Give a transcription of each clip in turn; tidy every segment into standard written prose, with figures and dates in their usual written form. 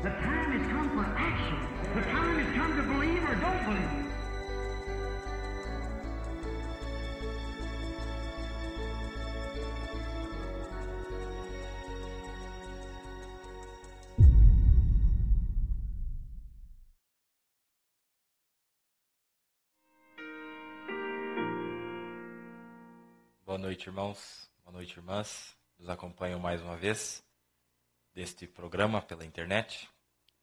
The time has come for action. The time has come to believe or don't believe. Boa noite, irmãos. Boa noite, irmãs. Nos acompanham mais uma vez deste programa pela internet,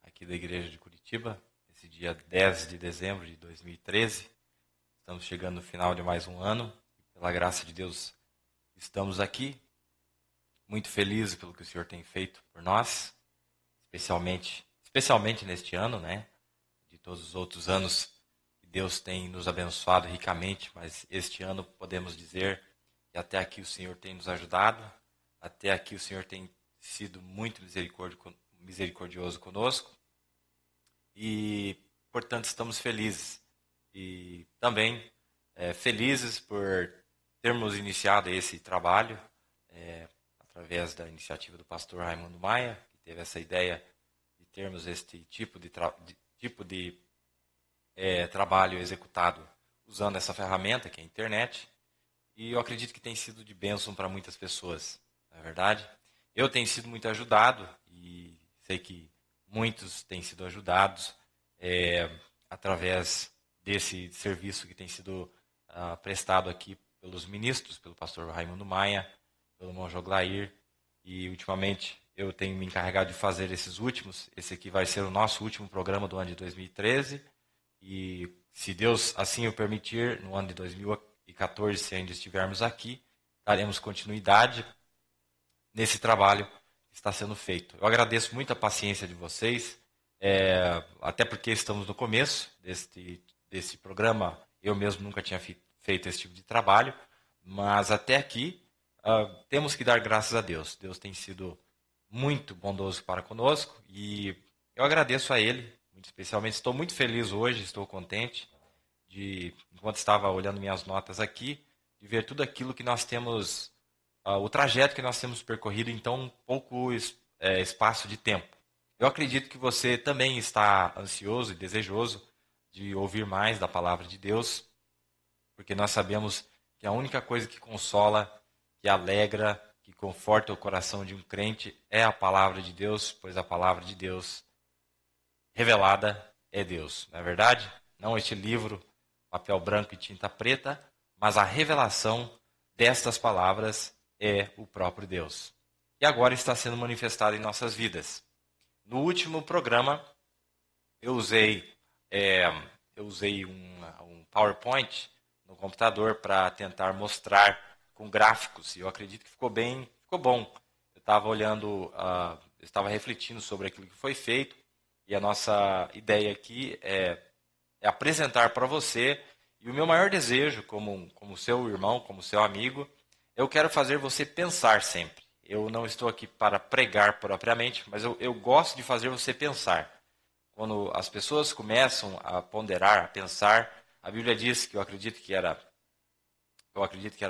aqui da Igreja de Curitiba, esse dia 10 de dezembro de 2013. Estamos chegando no final de mais um ano. Pela graça de Deus, estamos aqui, muito felizes pelo que o Senhor tem feito por nós, especialmente neste ano, né? De todos os outros anos que Deus tem nos abençoado ricamente, mas este ano podemos dizer que até aqui o Senhor tem nos ajudado, até aqui o Senhor tem sido muito misericordioso conosco e, portanto, estamos felizes. E também felizes por termos iniciado esse trabalho através da iniciativa do pastor Raimundo Maia, que teve essa ideia de termos este tipo de trabalho executado usando essa ferramenta que é a internet. E eu acredito que tem sido de bênção para muitas pessoas, não é verdade? Eu tenho sido muito ajudado e sei que muitos têm sido ajudados através desse serviço que tem sido prestado aqui pelos ministros, pelo pastor Raimundo Maia, pelo irmão Joglair, e ultimamente eu tenho me encarregado de fazer esses últimos. Esse aqui vai ser o nosso último programa do ano de 2013, e se Deus assim o permitir, no ano de 2014, se ainda estivermos aqui, daremos continuidade nesse trabalho que está sendo feito. Eu agradeço muito a paciência de vocês, até porque estamos no começo desse programa. Eu mesmo nunca tinha feito esse tipo de trabalho, mas até aqui temos que dar graças a Deus. Deus tem sido muito bondoso para conosco e eu agradeço a Ele, muito especialmente. Estou muito feliz hoje, estou contente enquanto estava olhando minhas notas aqui, de ver tudo aquilo que nós temos, o trajeto que nós temos percorrido em tão pouco espaço de tempo. Eu acredito que você também está ansioso e desejoso de ouvir mais da palavra de Deus, porque nós sabemos que a única coisa que consola, que alegra, que conforta o coração de um crente é a palavra de Deus, pois a palavra de Deus revelada é Deus, não é verdade? Não este livro, papel branco e tinta preta, mas a revelação destas palavras é o próprio Deus. E agora está sendo manifestado em nossas vidas. No último programa, eu usei um PowerPoint no computador para tentar mostrar com gráficos, e eu acredito que ficou bom. Eu estava olhando, eu estava refletindo sobre aquilo que foi feito, e a nossa ideia aqui é apresentar para você, e o meu maior desejo, como seu irmão, como seu amigo, eu quero fazer você pensar sempre. Eu não estou aqui para pregar propriamente, mas eu gosto de fazer você pensar. Quando as pessoas começam a ponderar, a pensar, a Bíblia diz que eu acredito que era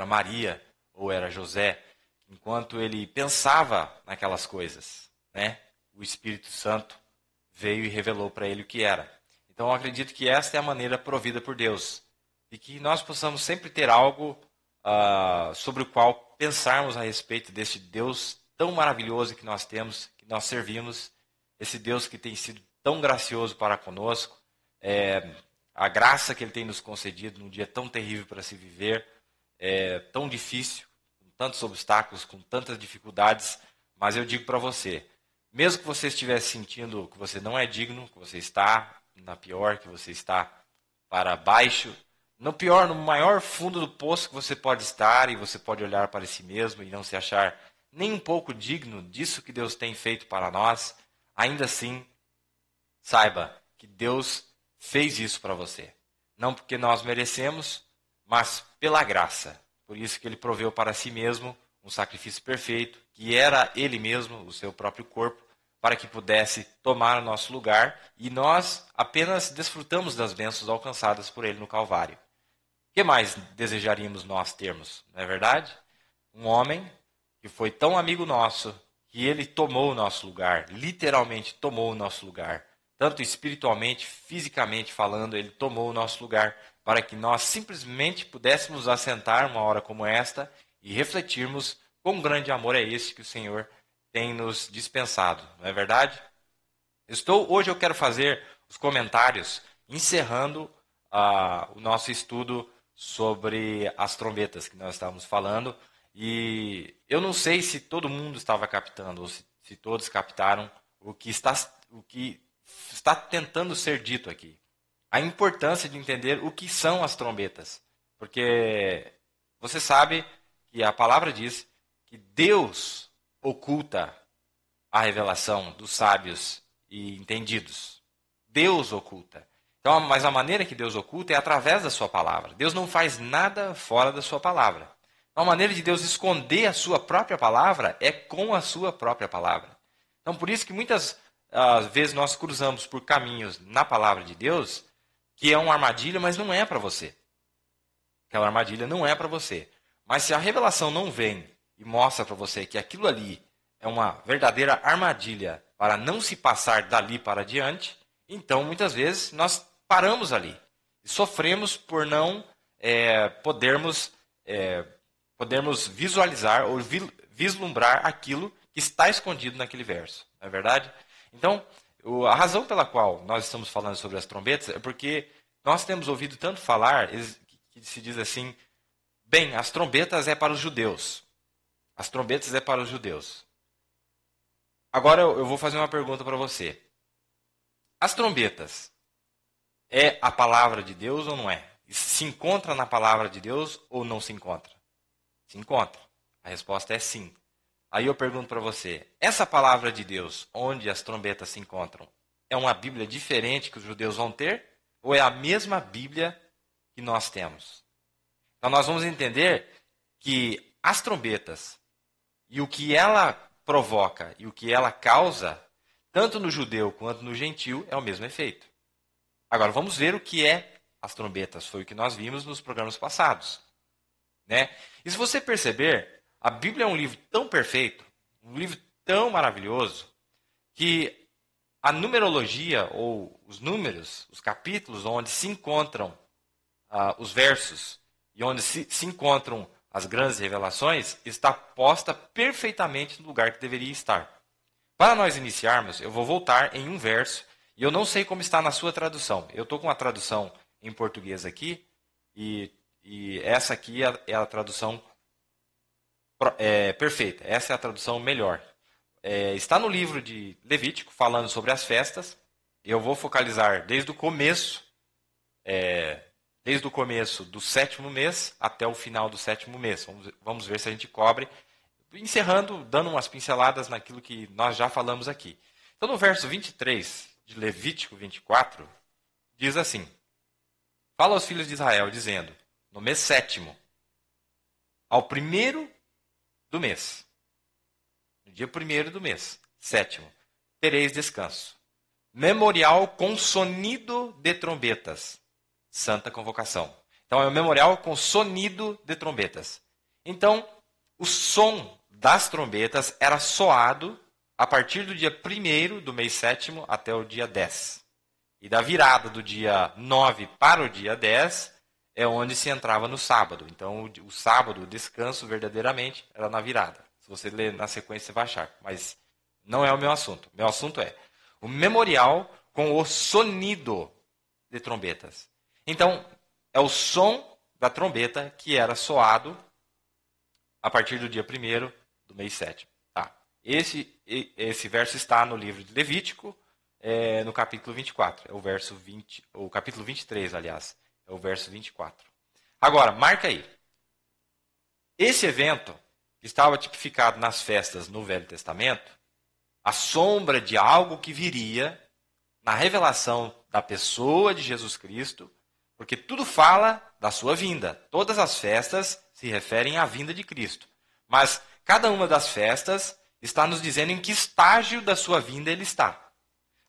Maria ou era José, enquanto ele pensava naquelas coisas, né? O Espírito Santo veio e revelou para ele o que era. Então eu acredito que esta é a maneira provida por Deus, e que nós possamos sempre ter algo sobre o qual pensarmos a respeito desse Deus tão maravilhoso que nós temos, que nós servimos, esse Deus que tem sido tão gracioso para conosco, a graça que Ele tem nos concedido num dia tão terrível para se viver, tão difícil, com tantos obstáculos, com tantas dificuldades, mas eu digo para você, mesmo que você estivesse sentindo que você não é digno, que você está na pior, que você está para baixo, no maior fundo do poço que você pode estar, e você pode olhar para si mesmo e não se achar nem um pouco digno disso que Deus tem feito para nós, ainda assim, saiba que Deus fez isso para você. Não porque nós merecemos, mas pela graça. Por isso que Ele proveu para si mesmo um sacrifício perfeito, que era Ele mesmo, o seu próprio corpo, para que pudesse tomar o nosso lugar, e nós apenas desfrutamos das bênçãos alcançadas por Ele no Calvário. O que mais desejaríamos nós termos, não é verdade? Um homem que foi tão amigo nosso, que ele tomou o nosso lugar, literalmente tomou o nosso lugar. Tanto espiritualmente, fisicamente falando, ele tomou o nosso lugar para que nós simplesmente pudéssemos assentar uma hora como esta e refletirmos quão grande amor é esse que o Senhor tem nos dispensado. Não é verdade? Hoje eu quero fazer os comentários encerrando o nosso estudo sobre as trombetas que nós estávamos falando. E eu não sei se todo mundo estava captando ou se todos captaram o que está tentando ser dito aqui. A importância de entender o que são as trombetas. Porque você sabe que a palavra diz que Deus oculta a revelação dos sábios e entendidos. Deus oculta. Então, mas a maneira que Deus oculta é através da sua palavra. Deus não faz nada fora da sua palavra. A maneira de Deus esconder a sua própria palavra é com a sua própria palavra. Então, por isso que muitas vezes nós cruzamos por caminhos na palavra de Deus que é uma armadilha, mas não é para você. Aquela armadilha não é para você. Mas se a revelação não vem e mostra para você que aquilo ali é uma verdadeira armadilha para não se passar dali para diante, então muitas vezes nós paramos ali e sofremos por não podermos visualizar ou vislumbrar aquilo que está escondido naquele verso. Não é verdade? Então, a razão pela qual nós estamos falando sobre as trombetas é porque nós temos ouvido tanto falar, que se diz assim, bem, as trombetas é para os judeus. As trombetas é para os judeus. Agora eu vou fazer uma pergunta para você. As trombetas é a palavra de Deus ou não é? Se encontra na palavra de Deus ou não se encontra? Se encontra. A resposta é sim. Aí eu pergunto para você, essa palavra de Deus, onde as trombetas se encontram, é uma Bíblia diferente que os judeus vão ter? Ou é a mesma Bíblia que nós temos? Então nós vamos entender que as trombetas e o que ela provoca e o que ela causa, tanto no judeu quanto no gentil, é o mesmo efeito. Agora vamos ver o que é as trombetas. Foi o que nós vimos nos programas passados. Né? E se você perceber, a Bíblia é um livro tão perfeito, um livro tão maravilhoso, que a numerologia, ou os números, os capítulos onde se encontram os versos e onde se encontram as grandes revelações, está posta perfeitamente no lugar que deveria estar. Para nós iniciarmos, eu vou voltar em um verso, e eu não sei como está na sua tradução. Eu estou com a tradução em português aqui, e essa aqui é a tradução perfeita. Essa é a tradução melhor. Está no livro de Levítico, falando sobre as festas. Eu vou focalizar desde o começo do 7º mês até o final do 7º mês. Vamos ver se a gente cobre, encerrando, dando umas pinceladas naquilo que nós já falamos aqui. Então, no verso 23 de Levítico 24, diz assim: fala aos filhos de Israel, dizendo, no mês 7º, ao 1º do mês, no dia 1º do mês, 7º, tereis descanso. Memorial com sonido de trombetas. Santa convocação. Então, é o memorial com sonido de trombetas. Então, o som das trombetas era soado a partir do dia 1º do mês 7º até o dia 10. E da virada do dia 9 para o dia 10 é onde se entrava no sábado. Então, o sábado, o descanso verdadeiramente, era na virada. Se você ler na sequência, você vai achar. Mas não é o meu assunto. Meu assunto é o memorial com o sonido de trombetas. Então, é o som da trombeta que era soado a partir do dia 1º do mês 7º. Tá. Esse verso está no livro de Levítico, no capítulo 24. É o verso 20, o capítulo 23, aliás. É o verso 24. Agora, marca aí. Esse evento, que estava tipificado nas festas no Velho Testamento, a sombra de algo que viria na revelação da pessoa de Jesus Cristo, porque tudo fala da sua vinda. Todas as festas se referem à vinda de Cristo. Mas cada uma das festas está nos dizendo em que estágio da sua vinda ele está.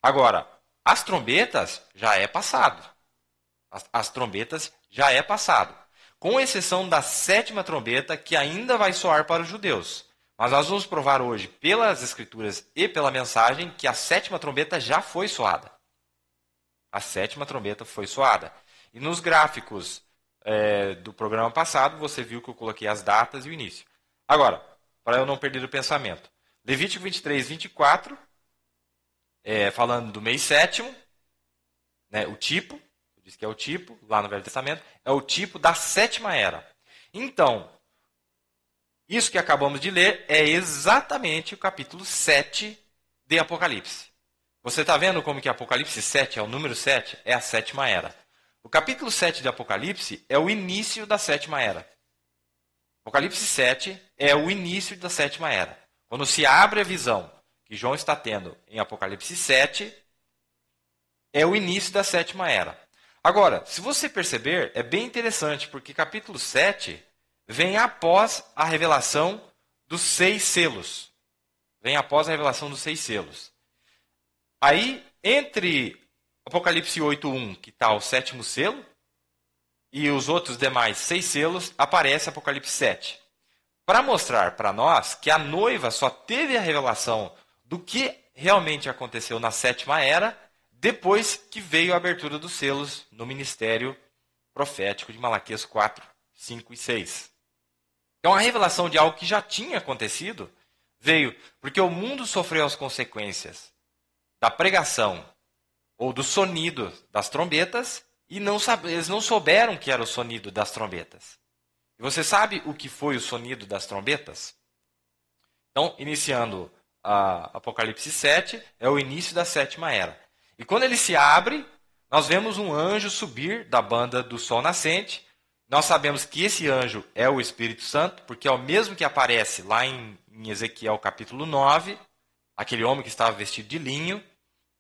Agora, as trombetas já é passado. As trombetas já é passado. Com exceção da 7ª trombeta, que ainda vai soar para os judeus. Mas nós vamos provar hoje, pelas Escrituras e pela mensagem, que a 7ª trombeta já foi soada. A 7ª trombeta foi soada. E nos gráficos do programa passado, você viu que eu coloquei as datas e o início. Agora, para eu não perder o pensamento. Levítico 23, 24, falando do mês 7º, né, o tipo, diz que é o tipo, lá no Velho Testamento, é o tipo da 7ª era. Então, isso que acabamos de ler é exatamente o capítulo 7 de Apocalipse. Você está vendo como que Apocalipse 7 é o número 7? É a 7ª era. O capítulo 7 de Apocalipse é o início da 7ª era. Apocalipse 7 é o início da 7ª era. Quando se abre a visão que João está tendo em Apocalipse 7, é o início da 7ª era. Agora, se você perceber, é bem interessante, porque capítulo 7 vem após a revelação dos 6 selos. Vem após a revelação dos 6 selos. Aí, entre Apocalipse 8.1, que está o 7º selo, e os outros demais 6 selos, aparece Apocalipse 7. Para mostrar para nós que a noiva só teve a revelação do que realmente aconteceu na 7ª era, depois que veio a abertura dos selos no ministério profético de Malaquias 4, 5 e 6. Então a revelação de algo que já tinha acontecido veio porque o mundo sofreu as consequências da pregação ou do sonido das trombetas e eles não souberam que era o sonido das trombetas. E você sabe o que foi o sonido das trombetas? Então, iniciando a Apocalipse 7, é o início da 7ª era. E quando ele se abre, nós vemos um anjo subir da banda do sol nascente. Nós sabemos que esse anjo é o Espírito Santo, porque é o mesmo que aparece lá em Ezequiel capítulo 9, aquele homem que estava vestido de linho,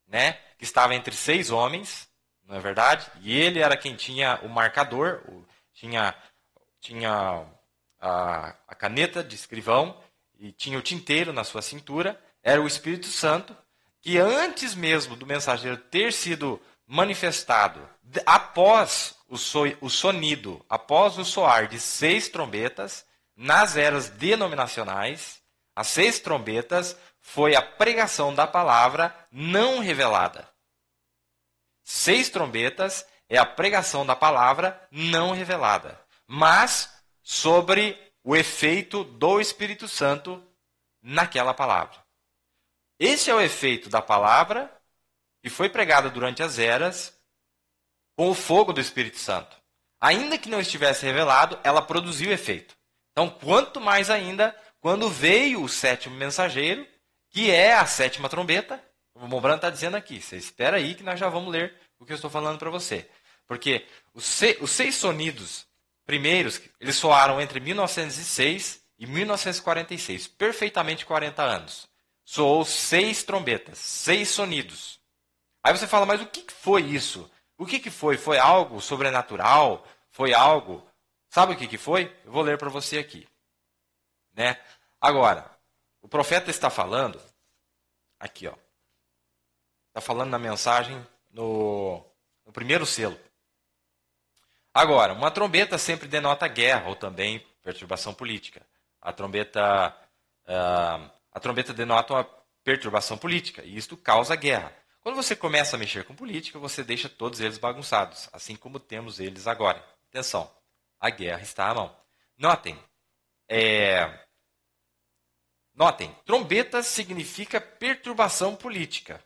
né, que estava entre 6 homens, não é verdade? E ele era quem tinha o marcador, tinha a caneta de escrivão e tinha o tinteiro na sua cintura. Era o Espírito Santo, que antes mesmo do mensageiro ter sido manifestado, após o sonido, após o soar de 6 trombetas, nas eras denominacionais, as 6 trombetas foi a pregação da palavra não revelada. 6 trombetas é a pregação da palavra não revelada, mas sobre o efeito do Espírito Santo naquela palavra. Esse é o efeito da palavra que foi pregada durante as eras com o fogo do Espírito Santo. Ainda que não estivesse revelado, ela produziu efeito. Então, quanto mais ainda, quando veio o 7º mensageiro, que é a 7ª trombeta, o Mombrano está dizendo aqui, você espera aí que nós já vamos ler o que eu estou falando para você. Porque os 6 sonidos primeiros, eles soaram entre 1906 e 1946, perfeitamente 40 anos. Soou 6 trombetas, 6 sonidos. Aí você fala, mas o que foi isso? O que foi? Foi algo sobrenatural? Foi algo... Sabe o que foi? Eu vou ler para você aqui. Né? Agora, o profeta está falando, aqui, ó. Está falando na mensagem no primeiro selo. Agora, uma trombeta sempre denota guerra ou também perturbação política. A trombeta denota uma perturbação política e isto causa guerra. Quando você começa a mexer com política, você deixa todos eles bagunçados, assim como temos eles agora. Atenção, a guerra está à mão. Notem, trombeta significa perturbação política.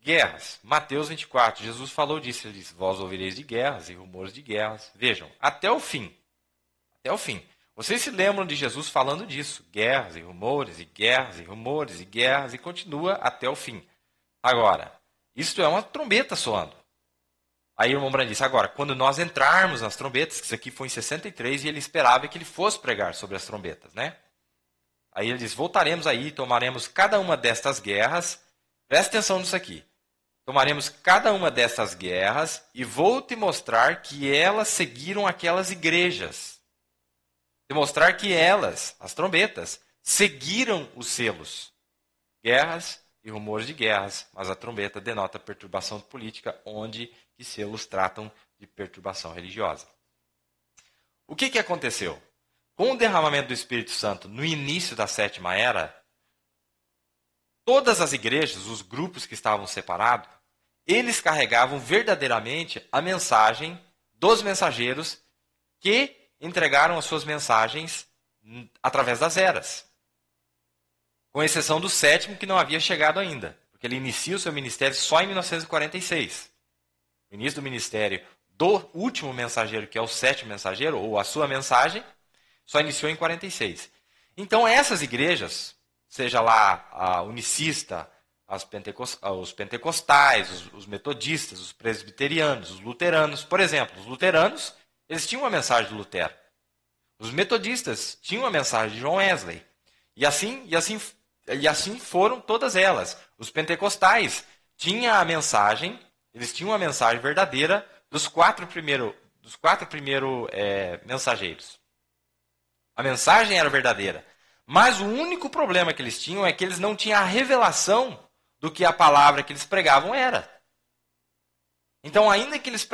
Guerras. Mateus 24, Jesus falou disso. Ele disse, vós ouvireis de guerras e rumores de guerras. Vejam, até o fim. Até o fim. Vocês se lembram de Jesus falando disso. Guerras e rumores, e guerras e rumores, e guerras, e continua até o fim. Agora, isto é uma trombeta soando. Aí o irmão Brand disse, agora, quando nós entrarmos nas trombetas, que isso aqui foi em 63, e ele esperava que ele fosse pregar sobre as trombetas, né? Aí ele diz, voltaremos aí, tomaremos cada uma destas guerras. Presta atenção nisso aqui. Tomaremos cada uma dessas guerras e vou te mostrar que elas seguiram aquelas igrejas. Te mostrar que elas, as trombetas, seguiram os selos. Guerras e rumores de guerras, mas a trombeta denota perturbação política, onde que selos tratam de perturbação religiosa. O que aconteceu? Com o derramamento do Espírito Santo no início da sétima era, todas as igrejas, os grupos que estavam separados, eles carregavam verdadeiramente a mensagem dos mensageiros que entregaram as suas mensagens através das eras. Com exceção do sétimo, que não havia chegado ainda, porque ele inicia o seu ministério só em 1946. O início do ministério do último mensageiro, que é o sétimo mensageiro, ou a sua mensagem, só iniciou em 46. Então essas igrejas, seja lá a unicista, os pentecostais, os metodistas, os presbiterianos, os luteranos, por exemplo, os luteranos, eles tinham uma mensagem de Lutero. Os metodistas tinham a mensagem de John Wesley. E assim foram todas elas. Os pentecostais tinham a mensagem, eles tinham a mensagem verdadeira dos quatro primeiros mensageiros. A mensagem era verdadeira. Mas o único problema que eles tinham é que eles não tinham a revelação do que a palavra que eles pregavam era. Então, ainda que eles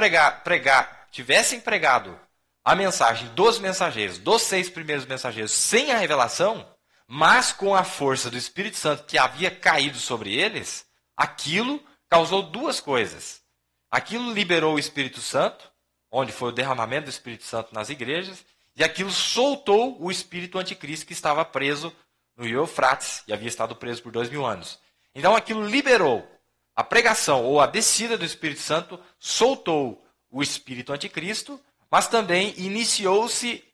tivessem pregado a mensagem dos mensageiros, dos 6 primeiros mensageiros, sem a revelação, mas com a força do Espírito Santo que havia caído sobre eles, aquilo causou duas coisas. Aquilo liberou o Espírito Santo, onde foi o derramamento do Espírito Santo nas igrejas, e aquilo soltou o espírito anticristo que estava preso no rio Eufrates, e havia estado preso por 2000 anos. Então aquilo liberou a pregação, ou a descida do Espírito Santo, soltou o espírito anticristo, mas também iniciou-se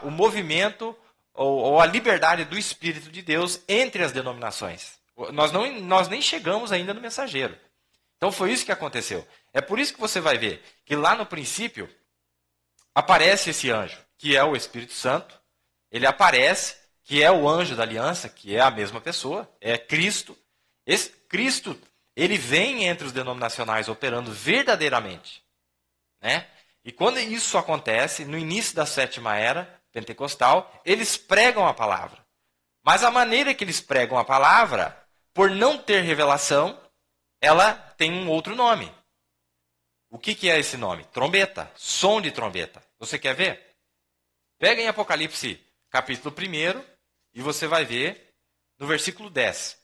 o movimento ou a liberdade do Espírito de Deus entre as denominações. Nós nem chegamos ainda no mensageiro. Então foi isso que aconteceu. É por isso que você vai ver que lá no princípio aparece esse anjo, que é o Espírito Santo. Ele aparece, que é o anjo da aliança, que é a mesma pessoa, é Cristo. Esse Cristo, ele vem entre os denominacionais operando verdadeiramente, né? E quando isso acontece, no início da sétima era pentecostal, eles pregam a palavra. Mas a maneira que eles pregam a palavra, por não ter revelação, ela tem um outro nome. O que é esse nome? Trombeta, som de trombeta. Você quer ver? Pega em Apocalipse capítulo 1 e você vai ver no versículo 10.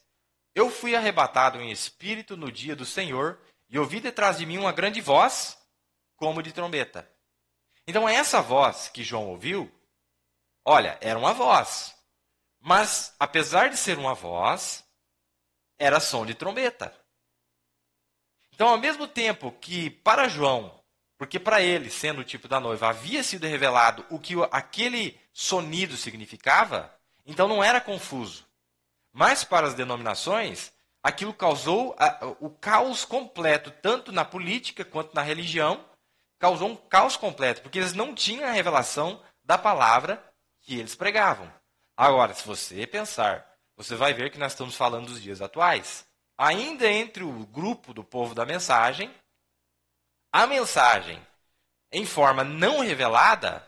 Eu fui arrebatado em espírito no dia do Senhor e ouvi detrás de mim uma grande voz, como de trombeta. Então essa voz que João ouviu, olha, era uma voz. Mas, apesar de ser uma voz, era som de trombeta. Então, ao mesmo tempo que para João, porque para ele, sendo o tipo da noiva, havia sido revelado o que aquele sonido significava, então não era confuso. Mas para as denominações, aquilo causou o caos completo, tanto na política quanto na religião, causou um caos completo, porque eles não tinham a revelação da palavra que eles pregavam. Agora, se você pensar, você vai ver que nós estamos falando dos dias atuais. Ainda entre o grupo do povo da mensagem, a mensagem em forma não revelada,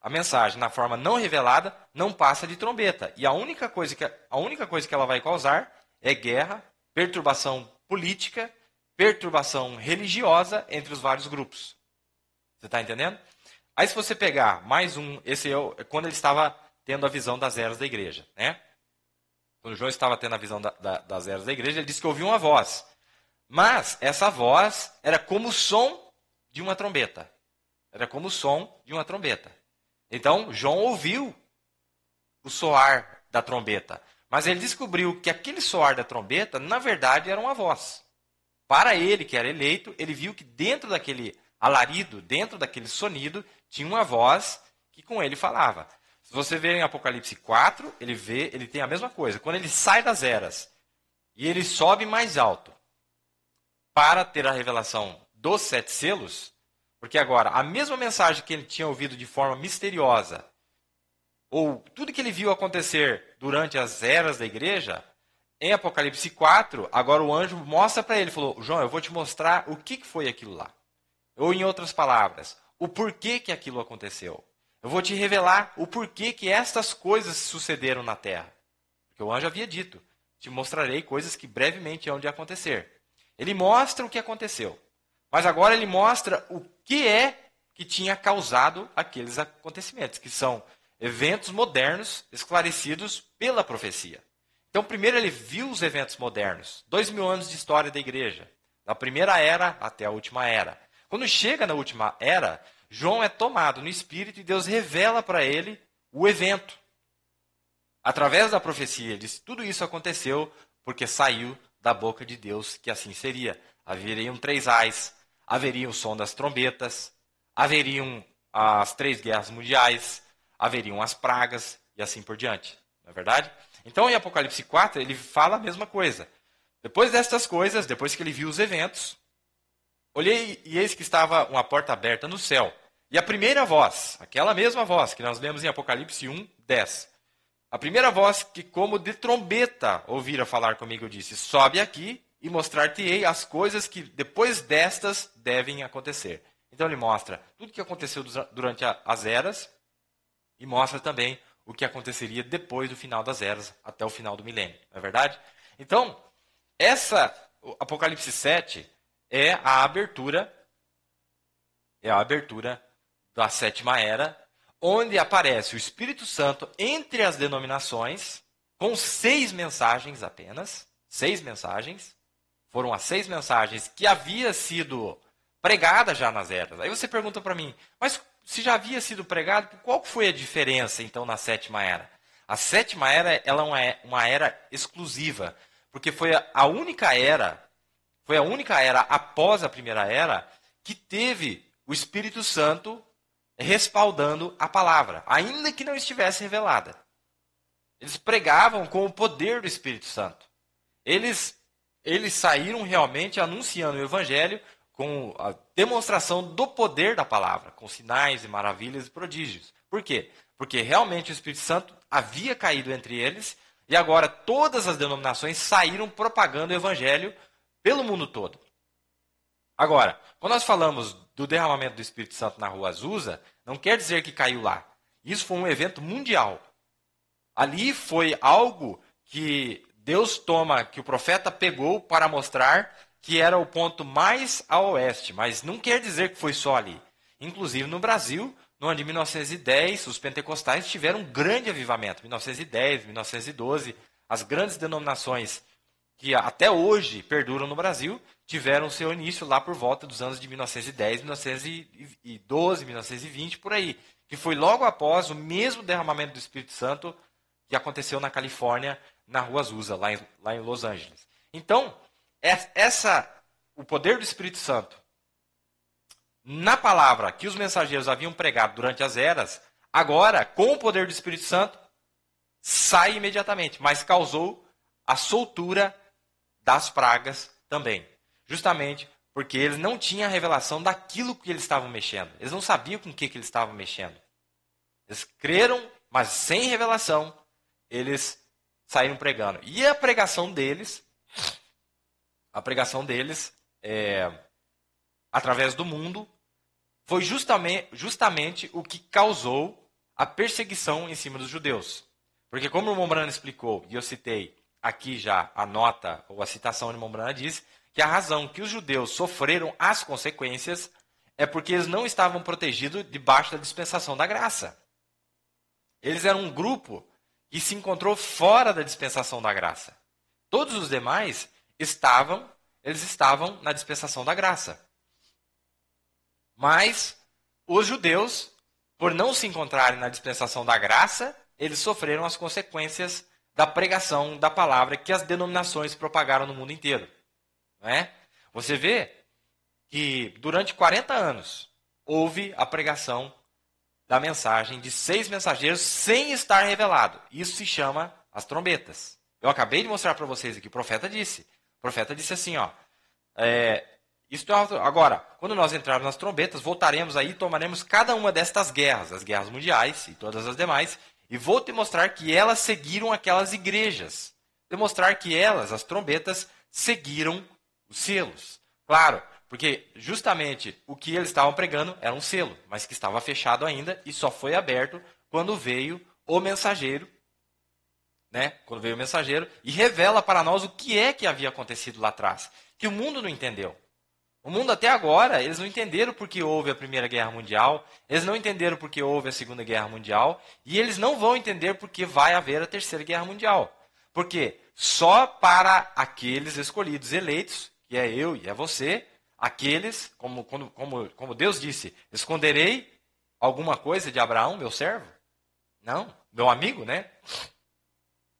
a mensagem na forma não revelada não passa de trombeta. E a única coisa que ela vai causar é guerra, perturbação política, perturbação religiosa entre os vários grupos. Você está entendendo? Aí se você pegar mais um, esse é quando ele estava tendo a visão das eras da igreja, né? Quando João estava tendo a visão das eras da igreja, ele disse que ouviu uma voz. Mas essa voz era como o som de uma trombeta. Era como o som de uma trombeta. Então, João ouviu o soar da trombeta. Mas ele descobriu que aquele soar da trombeta, na verdade, era uma voz. Para ele, que era eleito, ele viu que dentro daquele alarido, dentro daquele sonido, tinha uma voz que com ele falava. Se você ver em Apocalipse 4, ele tem a mesma coisa. Quando ele sai das eras e ele sobe mais alto para ter a revelação dos 7 selos, porque agora a mesma mensagem que ele tinha ouvido de forma misteriosa, ou tudo que ele viu acontecer durante as eras da igreja, em Apocalipse 4, agora o anjo mostra para ele, falou, João, eu vou te mostrar o que foi aquilo lá. Ou em outras palavras, o porquê que aquilo aconteceu. Eu vou te revelar o porquê que estas coisas sucederam na terra. Porque o anjo havia dito, te mostrarei coisas que brevemente hão de acontecer. Ele mostra o que aconteceu. Mas agora ele mostra o que é que tinha causado aqueles acontecimentos, que são eventos modernos esclarecidos pela profecia. Então, primeiro ele viu os eventos modernos, 2000 anos de história da igreja, da primeira era até a última era. Quando chega na última era, João é tomado no Espírito e Deus revela para ele o evento. Através da profecia, ele diz, tudo isso aconteceu porque saiu da boca de Deus que assim seria. Haveriam 3 ais, haveria o som das trombetas, haveriam as 3 guerras mundiais, haveriam as pragas e assim por diante. Não é verdade? Então, em Apocalipse 4, ele fala a mesma coisa. Depois destas coisas, depois que ele viu os eventos, olhei e eis que estava uma porta aberta no céu. E a primeira voz, aquela mesma voz que nós lemos em Apocalipse 1, 10. A primeira voz que como de trombeta ouvira falar comigo disse, sobe aqui e mostrar-te-ei as coisas que depois destas devem acontecer. Então ele mostra tudo o que aconteceu durante as eras e mostra também o que aconteceria depois do final das eras, até o final do milênio. Não é verdade? Então, Apocalipse 7 é a abertura da 7ª era, onde aparece o Espírito Santo entre as denominações, com 6 mensagens apenas. 6 mensagens. Foram as 6 mensagens que havia sido pregada já nas eras. Aí você pergunta para mim, mas se já havia sido pregado, qual foi a diferença então na 7ª era? A 7ª era ela é uma era exclusiva, porque foi a única era após a primeira era que teve o Espírito Santo respaldando a palavra, ainda que não estivesse revelada. Eles pregavam com o poder do Espírito Santo. Eles saíram realmente anunciando o Evangelho com a demonstração do poder da palavra, com sinais e maravilhas e prodígios. Por quê? Porque realmente o Espírito Santo havia caído entre eles e agora todas as denominações saíram propagando o Evangelho pelo mundo todo. Agora, quando nós falamos do derramamento do Espírito Santo na Rua Azusa, não quer dizer que caiu lá. Isso foi um evento mundial. Ali foi algo que Deus que o profeta pegou para mostrar que era o ponto mais a oeste, mas não quer dizer que foi só ali. Inclusive no Brasil, no ano de 1910, os pentecostais tiveram um grande avivamento. 1910, 1912, as grandes denominações que até hoje perduram no Brasil, tiveram seu início lá por volta dos anos de 1910, 1912, 1920, por aí. Que foi logo após o mesmo derramamento do Espírito Santo que aconteceu na Califórnia, na Rua Azusa, lá em Los Angeles. Então, o poder do Espírito Santo na palavra que os mensageiros haviam pregado durante as eras, agora, com o poder do Espírito Santo, sai imediatamente, mas causou a soltura das pragas também. Justamente porque eles não tinham a revelação daquilo que eles estavam mexendo. Eles não sabiam com o que eles estavam mexendo. Eles creram, mas sem revelação, eles saíram pregando. E a pregação deles, através do mundo, foi justamente o que causou a perseguição em cima dos judeus. Porque como o Mombrana explicou, e eu citei aqui já a nota, ou a citação de Mombrana diz, que a razão que os judeus sofreram as consequências é porque eles não estavam protegidos debaixo da dispensação da graça. Eles eram um grupo que se encontrou fora da dispensação da graça. Todos os demais estavam na dispensação da graça. Mas os judeus, por não se encontrarem na dispensação da graça, eles sofreram as consequências da pregação da palavra que as denominações propagaram no mundo inteiro. Não é? Você vê que durante 40 anos houve a pregação da mensagem de 6 mensageiros sem estar revelado. Isso se chama as trombetas. Eu acabei de mostrar para vocês aqui, o profeta disse. O profeta disse assim, agora, quando nós entrarmos nas trombetas, voltaremos aí e tomaremos cada uma destas guerras, as guerras mundiais e todas as demais, e vou te mostrar que elas seguiram aquelas igrejas. Demonstrar que elas, as trombetas, seguiram os selos. Claro, porque justamente o que eles estavam pregando era um selo, mas que estava fechado ainda e só foi aberto quando veio o mensageiro, né? Quando veio o mensageiro e revela para nós o que é que havia acontecido lá atrás, que o mundo não entendeu. O mundo até agora, eles não entenderam por que houve a Primeira Guerra Mundial, eles não entenderam por que houve a Segunda Guerra Mundial, e eles não vão entender por que vai haver a Terceira Guerra Mundial. Porque só para aqueles escolhidos, eleitos, que é eu e é você, aqueles, como Deus disse, esconderei alguma coisa de Abraão, meu servo? Não, meu amigo, né?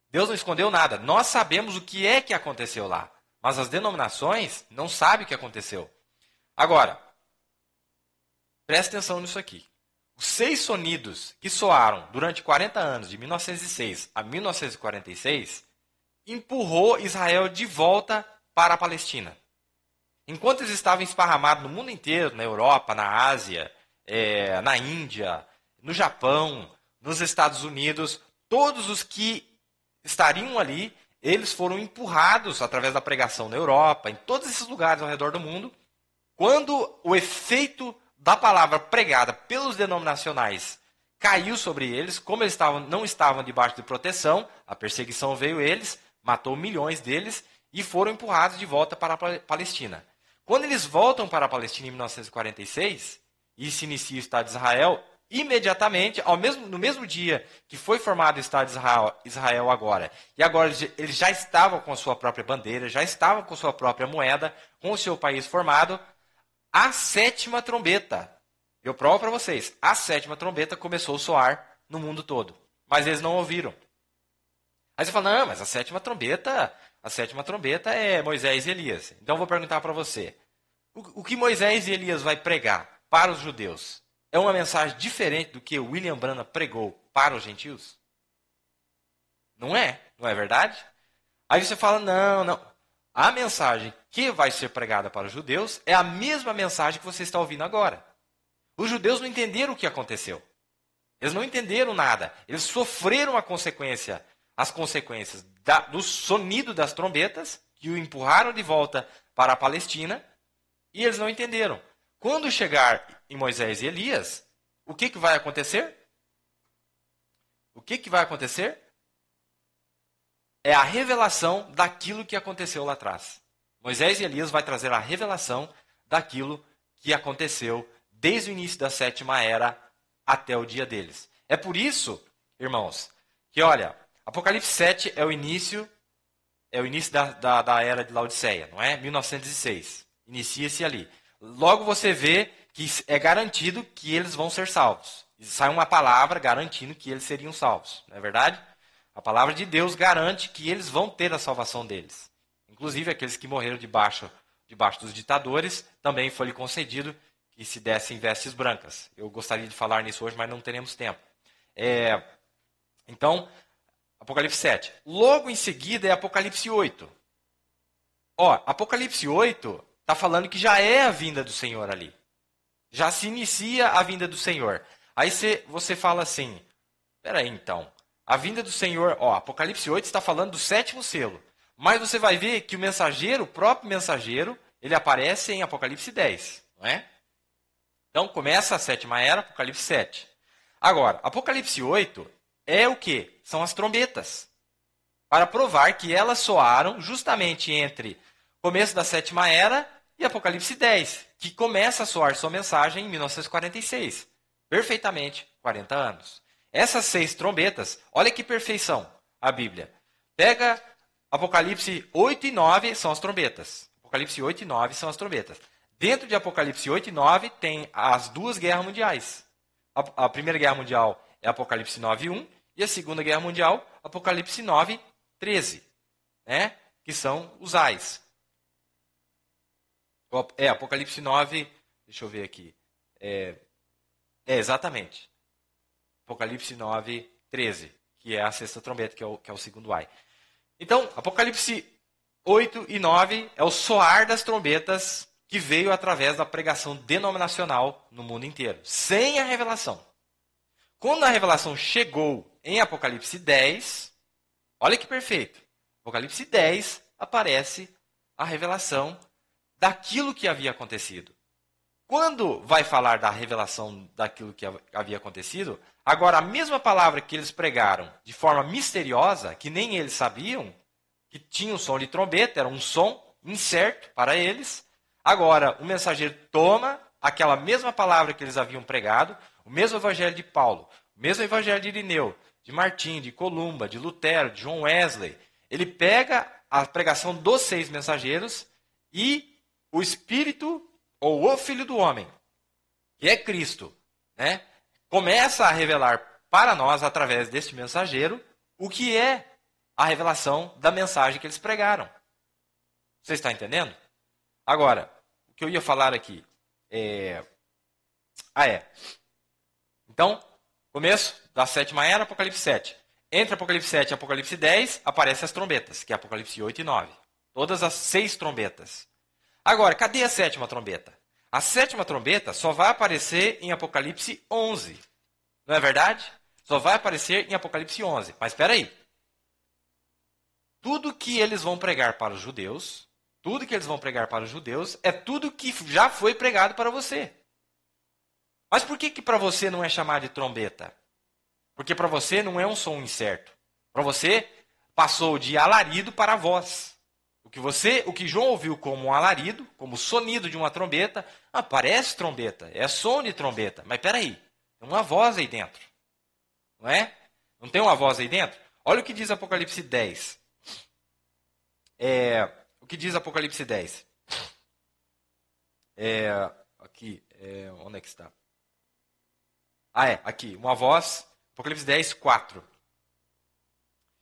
Deus não escondeu nada. Nós sabemos o que é que aconteceu lá, mas as denominações não sabem o que aconteceu. Agora, preste atenção nisso aqui. Os 6 sonidos que soaram durante 40 anos, de 1906 a 1946, empurrou Israel de volta para a Palestina. Enquanto eles estavam esparramados no mundo inteiro, na Europa, na Ásia, na Índia, no Japão, nos Estados Unidos, todos os que estariam ali, eles foram empurrados através da pregação na Europa, em todos esses lugares ao redor do mundo. Quando o efeito da palavra pregada pelos denominacionais caiu sobre eles, como eles não estavam debaixo de proteção, a perseguição veio eles, matou milhões deles e foram empurrados de volta para a Palestina. Quando eles voltam para a Palestina em 1946 e se inicia o Estado de Israel, imediatamente, no mesmo dia que foi formado o Estado de Israel agora, e agora eles já estavam com a sua própria bandeira, já estavam com a sua própria moeda, com o seu país formado, a 7ª trombeta, eu provo para vocês, a 7ª trombeta começou a soar no mundo todo, mas eles não ouviram. Aí você fala, não, mas a 7ª trombeta é Moisés e Elias. Então eu vou perguntar para você, o que Moisés e Elias vai pregar para os judeus é uma mensagem diferente do que William Branham pregou para os gentios? Não é verdade? Aí você fala, não. A mensagem que vai ser pregada para os judeus é a mesma mensagem que você está ouvindo agora. Os judeus não entenderam o que aconteceu. Eles não entenderam nada. Eles sofreram as consequências do sonido das trombetas, que o empurraram de volta para a Palestina, e eles não entenderam. Quando chegar em Moisés e Elias, o que vai acontecer? O que vai acontecer? É a revelação daquilo que aconteceu lá atrás. Moisés e Elias vai trazer a revelação daquilo que aconteceu desde o início da 7ª era até o dia deles. É por isso, irmãos, que olha, Apocalipse 7 é o início da era de Laodiceia, não é? 1906. Inicia-se ali. Logo você vê que é garantido que eles vão ser salvos. Sai uma palavra garantindo que eles seriam salvos, não é verdade? A palavra de Deus garante que eles vão ter a salvação deles. Inclusive, aqueles que morreram debaixo dos ditadores, também foi-lhe concedido que se dessem vestes brancas. Eu gostaria de falar nisso hoje, mas não teremos tempo. Então, Apocalipse 7. Logo em seguida é Apocalipse 8. Apocalipse 8 está falando que já é a vinda do Senhor ali. Já se inicia a vinda do Senhor. Aí você fala assim, peraí então, a vinda do Senhor, Apocalipse 8 está falando do 7º selo. Mas você vai ver que o próprio mensageiro, ele aparece em Apocalipse 10, não é? Então começa a 7ª era, Apocalipse 7. Agora, Apocalipse 8 é o quê? São as trombetas. Para provar que elas soaram justamente entre o começo da 7ª era e Apocalipse 10, que começa a soar sua mensagem em 1946. Perfeitamente, 40 anos. Essas 6 trombetas, olha que perfeição a Bíblia. Pega Apocalipse 8 e 9, são as trombetas. Apocalipse 8 e 9 são as trombetas. Dentro de Apocalipse 8 e 9 tem as 2 guerras mundiais. A Primeira Guerra Mundial é Apocalipse 9 e 1, e a Segunda Guerra Mundial, Apocalipse 9, 13, né? Que são os ais. Apocalipse 9, deixa eu ver aqui. Exatamente. Apocalipse 9, 13, que é a 6ª trombeta, que é o segundo ai. Então, Apocalipse 8 e 9 é o soar das trombetas que veio através da pregação denominacional no mundo inteiro, sem a revelação. Quando a revelação chegou em Apocalipse 10, olha que perfeito. Apocalipse 10 aparece a revelação daquilo que havia acontecido. Quando vai falar da revelação daquilo que havia acontecido, agora a mesma palavra que eles pregaram de forma misteriosa, que nem eles sabiam, que tinha um som de trombeta, era um som incerto para eles, Agora, o mensageiro toma aquela mesma palavra que eles haviam pregado, o mesmo evangelho de Paulo, o mesmo evangelho de Irineu, de Martim, de Columba, de Lutero, de John Wesley. Ele pega a pregação dos 6 mensageiros e o Espírito, ou o Filho do Homem, que é Cristo, né, começa a revelar para nós, através deste mensageiro, o que é a revelação da mensagem que eles pregaram. Você está entendendo? Agora, o que eu ia falar aqui Então, começo da 7ª era, Apocalipse 7. Entre Apocalipse 7 e Apocalipse 10, aparecem as trombetas, que é Apocalipse 8 e 9. Todas as 6 trombetas. Agora, cadê a 7ª trombeta? A 7ª trombeta só vai aparecer em Apocalipse 11. Não é verdade? Só vai aparecer em Apocalipse 11. Mas espera aí. Tudo que eles vão pregar para os judeus, é tudo que já foi pregado para você. Mas por que para você não é chamado de trombeta? Porque para você não é um som incerto. Para você, passou de alarido para voz. O que João ouviu como um alarido, como o sonido de uma trombeta, parece trombeta, é som de trombeta. Mas espera aí, tem uma voz aí dentro. Não é? Não tem uma voz aí dentro? Olha o que diz Apocalipse 10. O que diz Apocalipse 10? Onde é que está? Aqui, uma voz, Apocalipse 10, 4.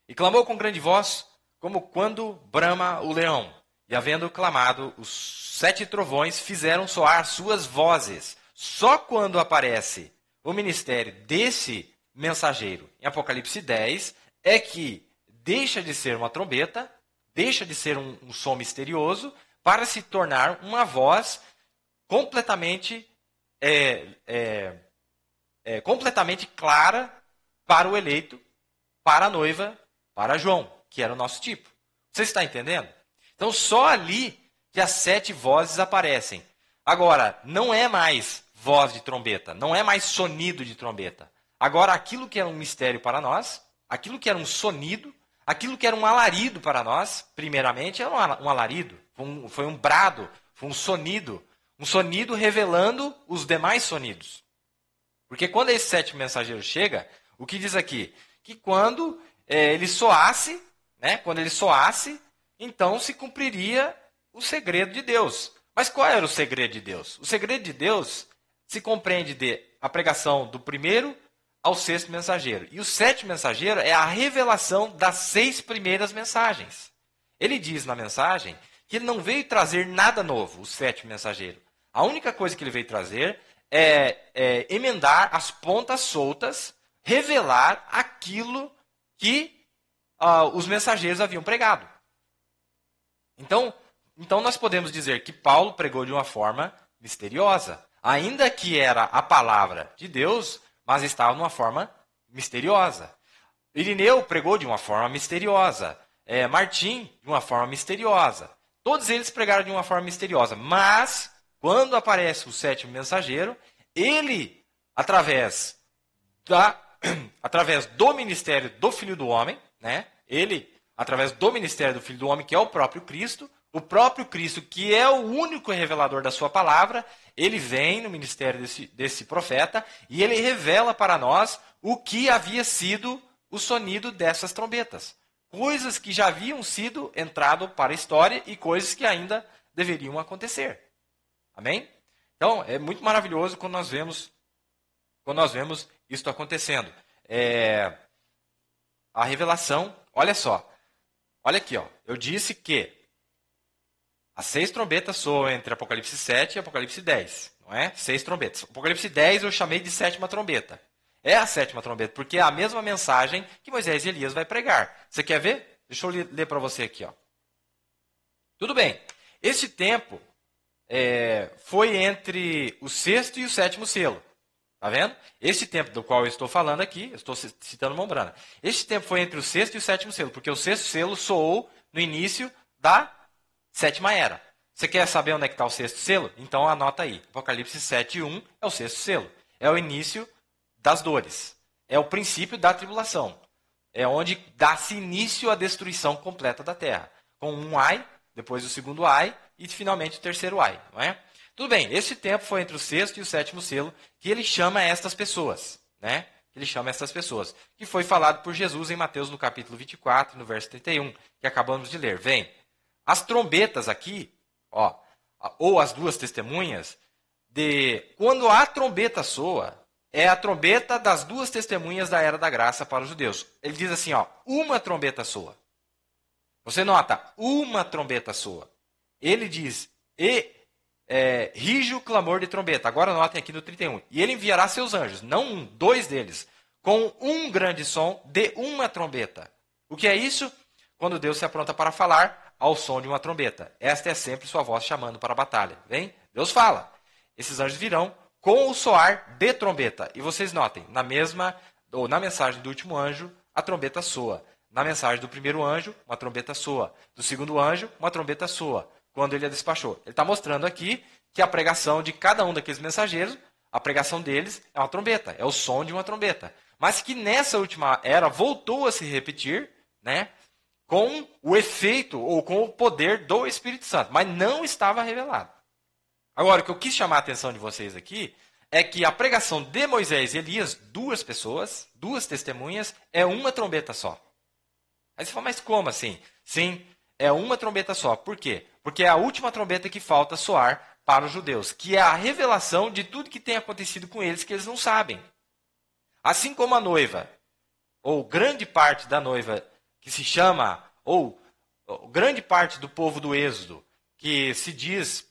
E clamou com grande voz, como quando brama o leão. E havendo clamado, os 7 trovões fizeram soar suas vozes. Só quando aparece o ministério desse mensageiro em Apocalipse 10, é que deixa de ser uma trombeta, deixa de ser um som misterioso, para se tornar uma voz completamente completamente clara para o eleito, para a noiva, para João, que era o nosso tipo. Você está entendendo? Então, só ali que as 7 vozes aparecem. Agora, não é mais voz de trombeta, não é mais sonido de trombeta. Agora, aquilo que era um mistério para nós, aquilo que era um sonido, aquilo que era um alarido para nós, primeiramente, era um alarido, foi um brado, foi um sonido revelando os demais sonidos. Porque quando esse 7º mensageiro chega, o que diz aqui? Que quando ele soasse, né, então se cumpriria o segredo de Deus. Mas qual era o segredo de Deus? O segredo de Deus se compreende de a pregação do 1º ao 6º mensageiro. E o 7º mensageiro é a revelação das 6 primeiras mensagens. Ele diz na mensagem que ele não veio trazer nada novo, o 7º mensageiro. A única coisa que ele veio trazer é emendar as pontas soltas, revelar aquilo que os mensageiros haviam pregado. Então nós podemos dizer que Paulo pregou de uma forma misteriosa, ainda que era a palavra de Deus, mas estava de uma forma misteriosa. Irineu pregou de uma forma misteriosa, Martim de uma forma misteriosa. Todos eles pregaram de uma forma misteriosa, mas quando aparece o 7º mensageiro, ele, através do ministério do Filho do Homem, né? Através do ministério do Filho do Homem, que é o próprio Cristo, que é o único revelador da sua palavra, ele vem no ministério desse profeta e ele revela para nós o que havia sido o sonido dessas trombetas. Coisas que já haviam sido entrado para a história e coisas que ainda deveriam acontecer. Amém? Então, é muito maravilhoso quando nós vemos isso acontecendo. A revelação, olha só. Olha aqui, ó. Eu disse que as 6 trombetas soam entre Apocalipse 7 e Apocalipse 10. Não é? 6 trombetas. Apocalipse 10 eu chamei de 7ª trombeta. É a 7ª trombeta, porque é a mesma mensagem que Moisés e Elias vai pregar. Você quer ver? Deixa eu ler para você aqui, ó. Tudo bem. Esse tempo foi entre o 6º e o 7º selo. Está vendo? Esse tempo do qual eu estou falando aqui, eu estou citando Mombrana. Esse tempo foi entre o 6º e o 7º selo, porque o 6º selo soou no início da 7ª era. Você quer saber onde é que está o 6º selo? Então anota aí. Apocalipse 7:1 é o 6º selo. É o início das dores. É o princípio da tribulação. É onde dá-se início à destruição completa da terra. Com um ai, depois do segundo ai, e finalmente o terceiro ai. Não é? Tudo bem, esse tempo foi entre o sexto e o sétimo selo que ele chama estas pessoas. Né? Ele chama essas pessoas. Que foi falado por Jesus em Mateus no capítulo 24, no verso 31, que acabamos de ler. Vem, as trombetas aqui, ó, ou as duas testemunhas, quando a trombeta soa, é a trombeta das duas testemunhas da Era da Graça para os judeus. Ele diz assim, ó, uma trombeta soa. Você nota, uma trombeta soa. Ele diz, rige o clamor de trombeta. Agora notem aqui no 31. E ele enviará seus anjos, não um, dois deles, com um grande som de uma trombeta. O que é isso? Quando Deus se apronta para falar ao som de uma trombeta. Esta é sempre sua voz chamando para a batalha. Vem? Deus fala. Esses anjos virão com o soar de trombeta. E vocês notem, na mensagem do último anjo, a trombeta soa. Na mensagem do primeiro anjo, uma trombeta soa. Do segundo anjo, uma trombeta soa. Quando ele a despachou. Ele está mostrando aqui que a pregação de cada um daqueles mensageiros, a pregação deles é uma trombeta, é o som de uma trombeta. Mas que nessa última era voltou a se repetir, né, com o efeito ou com o poder do Espírito Santo, mas não estava revelado. Agora, o que eu quis chamar a atenção de vocês aqui é que a pregação de Moisés e Elias, duas pessoas, duas testemunhas, é uma trombeta só. Aí você fala, mas como assim? Sim, é uma trombeta só. Por quê? Porque é a última trombeta que falta soar para os judeus, que é a revelação de tudo que tem acontecido com eles que eles não sabem. Assim como a noiva, ou grande parte da noiva que se chama, ou grande parte do povo do Êxodo, que se diz,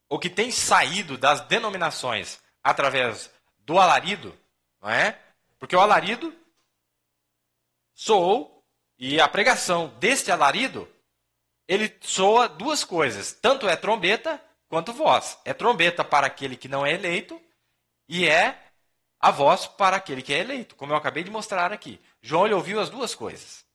ou que tem saído das denominações através do alarido, não é? Porque o alarido soou, e a pregação deste alarido, ele soa duas coisas, tanto é trombeta quanto voz. É trombeta para aquele que não é eleito, e é a voz para aquele que é eleito, como eu acabei de mostrar aqui. João ele ouviu as duas coisas.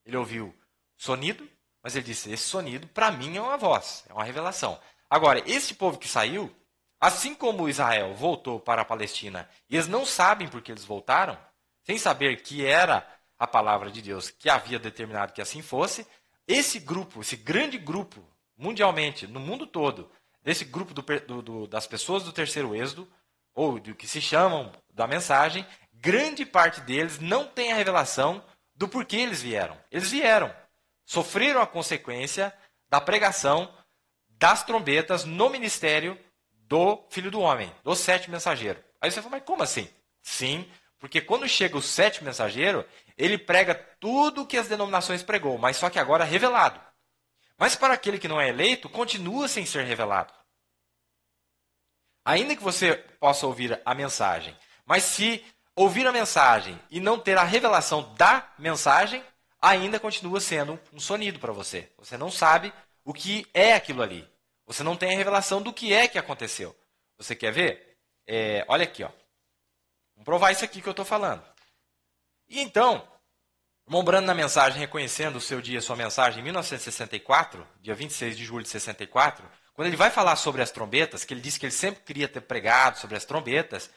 Ele ouviu sonido, mas ele disse, esse sonido para mim é uma voz, é uma revelação. Agora, esse povo que saiu, assim como Israel voltou para a Palestina, e eles não sabem por que eles voltaram, sem saber que era a palavra de Deus que havia determinado que assim fosse, esse grupo, esse grande grupo, mundialmente, no mundo todo, desse grupo das pessoas do terceiro êxodo, ou do que se chamam da mensagem, grande parte deles não tem a revelação do porquê eles vieram. Eles vieram, sofreram a consequência da pregação das trombetas no ministério do Filho do Homem, do sétimo mensageiro. Aí você fala, mas como assim? Sim, porque quando chega o sétimo mensageiro, ele prega tudo o que as denominações pregou, mas só que agora revelado. Mas para aquele que não é eleito, continua sem ser revelado. Ainda que você possa ouvir a mensagem, mas se ouvir a mensagem e não ter a revelação da mensagem, ainda continua sendo um sonido para você. Você não sabe o que é aquilo ali. Você não tem a revelação do que é que aconteceu. Você quer ver? Olha aqui, ó. Vamos provar isso aqui que eu estou falando. E então, lembrando na mensagem, reconhecendo o seu dia, sua mensagem, em 1964, dia 26 de julho de 64, quando ele vai falar sobre as trombetas, que ele disse que ele sempre queria ter pregado sobre as trombetas,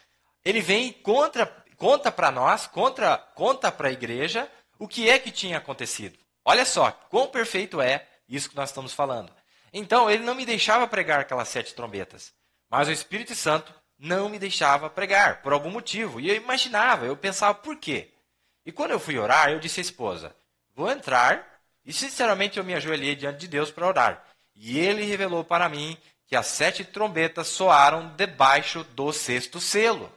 ele vem e conta para nós, conta para a igreja, o que é que tinha acontecido. Olha só, quão perfeito é isso que nós estamos falando. Então, ele não me deixava pregar aquelas 7 trombetas, mas o Espírito Santo não me deixava pregar, por algum motivo. E eu pensava, por quê? E quando eu fui orar, eu disse à esposa, vou entrar, e sinceramente eu me ajoelhei diante de Deus para orar. E ele revelou para mim que as 7 trombetas soaram debaixo do 6º selo.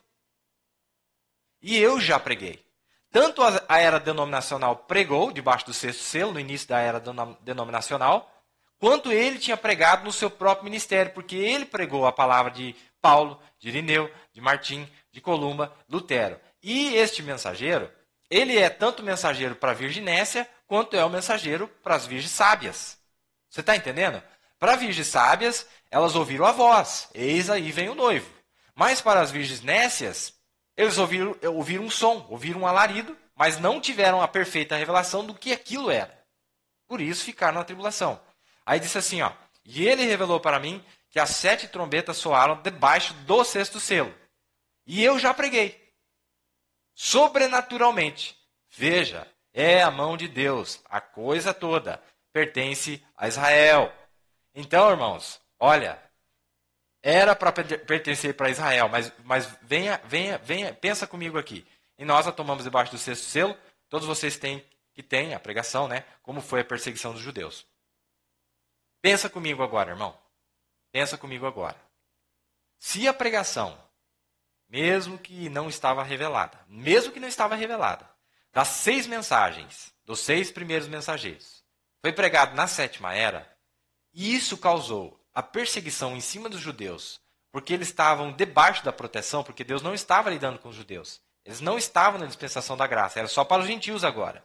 E eu já preguei. Tanto a era denominacional pregou debaixo do 6º selo, no início da era denominacional, quanto ele tinha pregado no seu próprio ministério, porque ele pregou a palavra de Paulo, de Irineu, de Martim, de Columba, Lutero. E este mensageiro, ele é tanto mensageiro para a virginécia, quanto é o mensageiro para as virgens sábias. Você está entendendo? Para as virgens sábias, elas ouviram a voz, eis aí vem o noivo. Mas para as virgens nécias, eles ouviram um som, ouviram um alarido, mas não tiveram a perfeita revelação do que aquilo era. Por isso ficaram na tribulação. Aí disse assim, ó, e ele revelou para mim que as 7 trombetas soaram debaixo do 6º selo. E eu já preguei. Sobrenaturalmente. Veja, é a mão de Deus, a coisa toda pertence a Israel. Então, irmãos, olha, era para pertencer para Israel, mas venha, pensa comigo aqui. E nós a tomamos debaixo do sexto selo, todos vocês têm a pregação, né? Como foi a perseguição dos judeus. Pensa comigo agora, irmão. Pensa comigo agora. Se a pregação, mesmo que não estava revelada, das 6 mensagens, dos 6 primeiros mensageiros, foi pregado na 7ª era, e isso causou a perseguição em cima dos judeus, porque eles estavam debaixo da proteção, porque Deus não estava lidando com os judeus. Eles não estavam na dispensação da graça, era só para os gentios agora.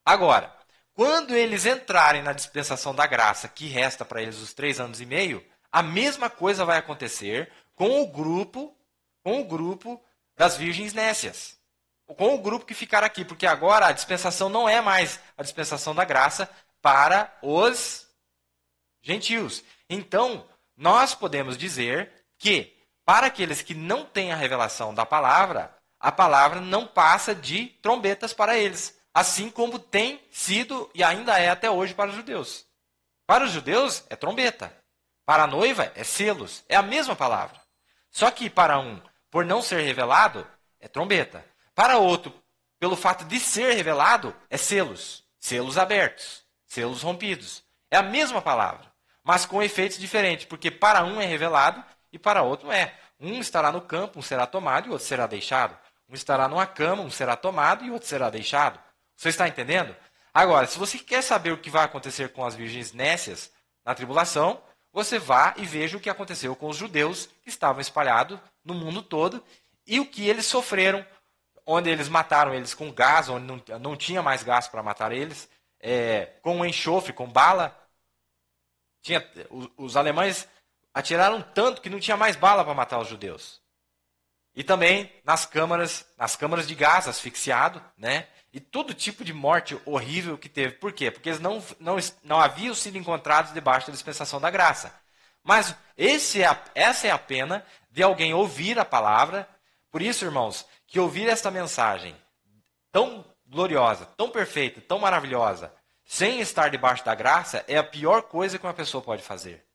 Agora, quando eles entrarem na dispensação da graça, que resta para eles os 3 anos e meio, a mesma coisa vai acontecer com o grupo das virgens nécias. Com o grupo que ficar aqui, porque agora a dispensação não é mais a dispensação da graça para os gentios. Então, nós podemos dizer que, para aqueles que não têm a revelação da palavra, a palavra não passa de trombetas para eles. Assim como tem sido e ainda é até hoje para os judeus. Para os judeus é trombeta. Para a noiva é selos. É a mesma palavra. Só que para um, por não ser revelado, é trombeta. Para outro, pelo fato de ser revelado, é selos. Selos abertos. Selos rompidos. É a mesma palavra, mas com efeitos diferentes. Porque para um é revelado e para outro não é. Um estará no campo, um será tomado e outro será deixado. Um estará numa cama, um será tomado e outro será deixado. Você está entendendo? Agora, se você quer saber o que vai acontecer com as virgens nécias na tribulação, você vá e veja o que aconteceu com os judeus que estavam espalhados no mundo todo e o que eles sofreram, onde eles mataram eles com gás, onde não tinha mais gás para matar eles, com enxofre, com bala. Os alemães atiraram tanto que não tinha mais bala para matar os judeus. E também nas câmaras de gás, asfixiado, né? E todo tipo de morte horrível que teve. Por quê? Porque eles não haviam sido encontrados debaixo da dispensação da graça. Mas essa é a pena de alguém ouvir a palavra. Por isso, irmãos, que ouvir esta mensagem tão gloriosa, tão perfeita, tão maravilhosa, sem estar debaixo da graça, é a pior coisa que uma pessoa pode fazer.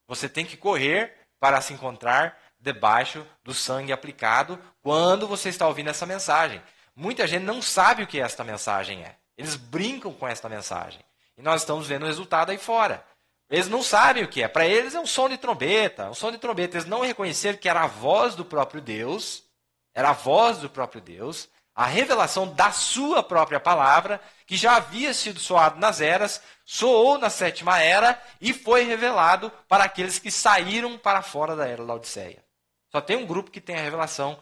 Você tem que correr para se encontrar debaixo do sangue aplicado quando você está ouvindo essa mensagem. Muita gente não sabe o que esta mensagem é. Eles brincam com esta mensagem. E nós estamos vendo o resultado aí fora. Eles não sabem o que é. Para eles é um som de trombeta. Um som de trombeta. Eles não reconheceram que era a voz do próprio Deus. Era a voz do próprio Deus. A revelação da sua própria palavra, que já havia sido soado nas eras, soou na 7ª era e foi revelado para aqueles que saíram para fora da era Laodiceia. Só tem um grupo que tem a revelação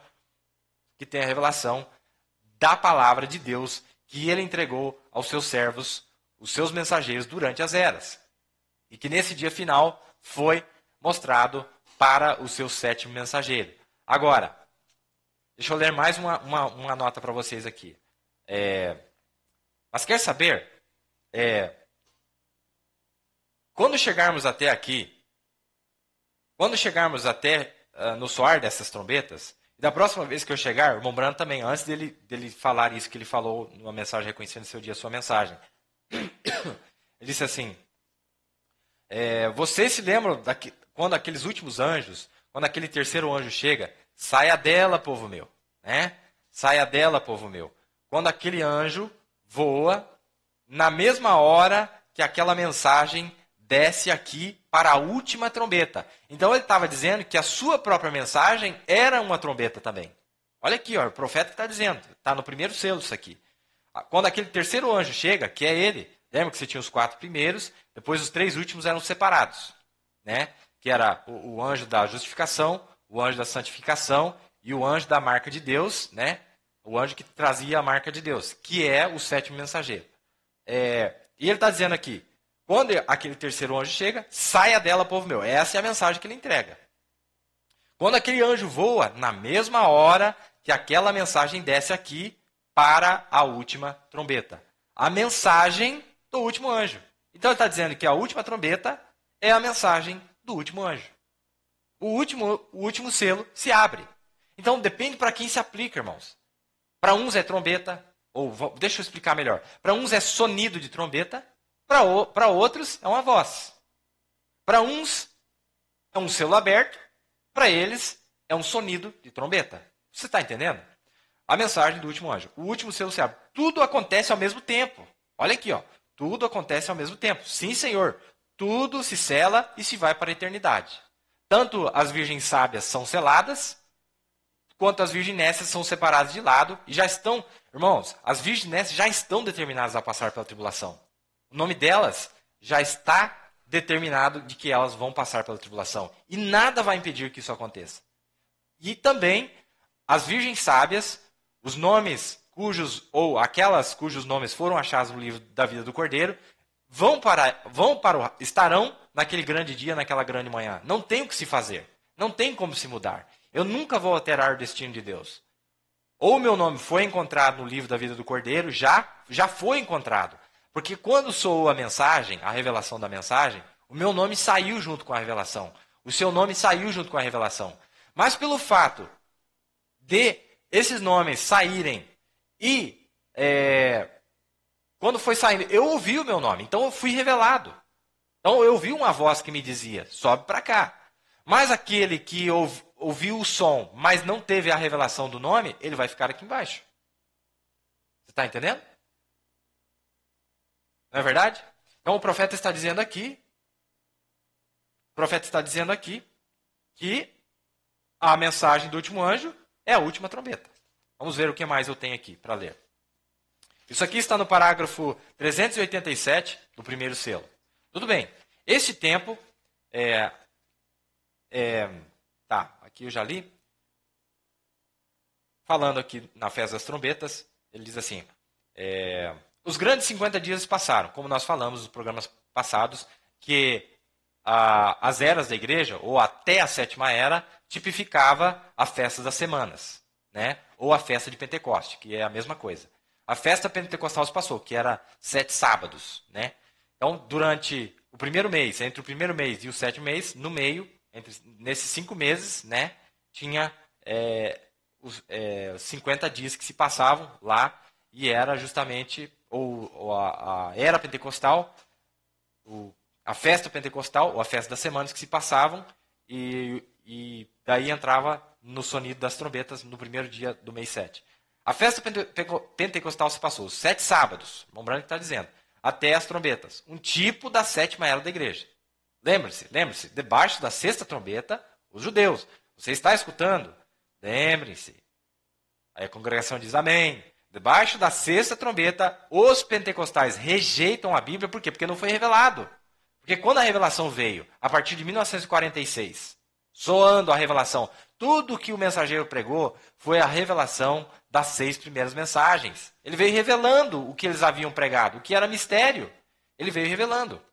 da palavra de Deus que ele entregou aos seus servos, os seus mensageiros durante as eras. E que nesse dia final foi mostrado para o seu 7º mensageiro. Agora, deixa eu ler mais uma nota para vocês aqui. Mas quer saber? Quando chegarmos até aqui, no soar dessas trombetas, e da próxima vez que eu chegar, o irmão Brando também, antes dele falar isso que ele falou numa mensagem reconhecendo seu dia, sua mensagem, ele disse assim, vocês se lembram quando aqueles últimos anjos, quando aquele terceiro anjo chega, saia dela, povo meu, né? Saia dela, povo meu. Quando aquele anjo voa, na mesma hora que aquela mensagem desce aqui para a última trombeta. Então ele estava dizendo que a sua própria mensagem era uma trombeta também. Olha aqui, ó, o profeta está dizendo, está no primeiro selo isso aqui. Quando aquele terceiro anjo chega, que é ele, lembra que você tinha os 4 primeiros, depois os 3 últimos eram separados, né? Que era o anjo da justificação, o anjo da santificação e o anjo da marca de Deus, né? O anjo que trazia a marca de Deus, que é o 7º mensageiro. E ele está dizendo aqui, quando aquele terceiro anjo chega, saia dela, povo meu. Essa é a mensagem que ele entrega. Quando aquele anjo voa, na mesma hora que aquela mensagem desce aqui para a última trombeta. A mensagem do último anjo. Então ele está dizendo que a última trombeta é a mensagem do último anjo. O último selo se abre. Então depende para quem se aplica, irmãos. Para uns é trombeta, ou deixa eu explicar melhor. Para uns é sonido de trombeta, para outros é uma voz. Para uns é um selo aberto, para eles é um sonido de trombeta. Você está entendendo? A mensagem do último anjo. O último selo se abre. Tudo acontece ao mesmo tempo. Olha aqui, ó. Tudo acontece ao mesmo tempo. Sim, Senhor. Tudo se sela e se vai para a eternidade. Tanto as virgens sábias são seladas, quanto as virginécias são separadas de lado e já estão, irmãos, as virginécias já estão determinadas a passar pela tribulação. O nome delas já está determinado de que elas vão passar pela tribulação. E nada vai impedir que isso aconteça. E também as virgens sábias, os nomes aquelas cujos nomes foram achados no livro da vida do Cordeiro, estarão naquele grande dia, naquela grande manhã. Não tem o que se fazer. Não tem como se mudar. Eu nunca vou alterar o destino de Deus. Ou o meu nome foi encontrado no livro da vida do Cordeiro, já foi encontrado. Porque quando soou a mensagem, a revelação da mensagem, o meu nome saiu junto com a revelação. O seu nome saiu junto com a revelação. Mas pelo fato de esses nomes saírem e quando foi saindo, eu ouvi o meu nome, então eu fui revelado. Então eu ouvi uma voz que me dizia, sobe para cá. Mas aquele que ouviu o som, mas não teve a revelação do nome, ele vai ficar aqui embaixo. Você está entendendo? Não é verdade? Então o profeta está dizendo aqui, que a mensagem do último anjo é a última trombeta. Vamos ver o que mais eu tenho aqui para ler. Isso aqui está no parágrafo 387 do primeiro selo. Tudo bem. Este tempo aqui eu já li. Falando aqui na festa das trombetas, ele diz assim, os grandes 50 dias passaram, como nós falamos nos programas passados, que as eras da igreja, ou até a sétima era, tipificava a festa das semanas, né? Ou a festa de Pentecoste, que é a mesma coisa. A festa pentecostal se passou, que era 7 sábados, né? Então, durante o primeiro mês, entre o primeiro mês e o 7º mês, no meio, nesses 5 meses, né, tinha os 50 dias que se passavam lá, e era justamente a era pentecostal, a festa pentecostal, ou a festa das semanas que se passavam, e daí entrava no sonido das trombetas no primeiro dia do mês 7. A festa pentecostal se passou 7 sábados, lembrando que está dizendo, até as trombetas, um tipo da 7ª era da igreja. Lembre-se, debaixo da 6ª trombeta, os judeus. Você está escutando? Lembrem-se. Aí a congregação diz amém. Debaixo da 6ª trombeta, os pentecostais rejeitam a Bíblia, por quê? Porque não foi revelado. Porque quando a revelação veio, a partir de 1946, soando a revelação, tudo que o mensageiro pregou foi a revelação das 6 primeiras mensagens. Ele veio revelando o que eles haviam pregado, o que era mistério. Ele veio revelando.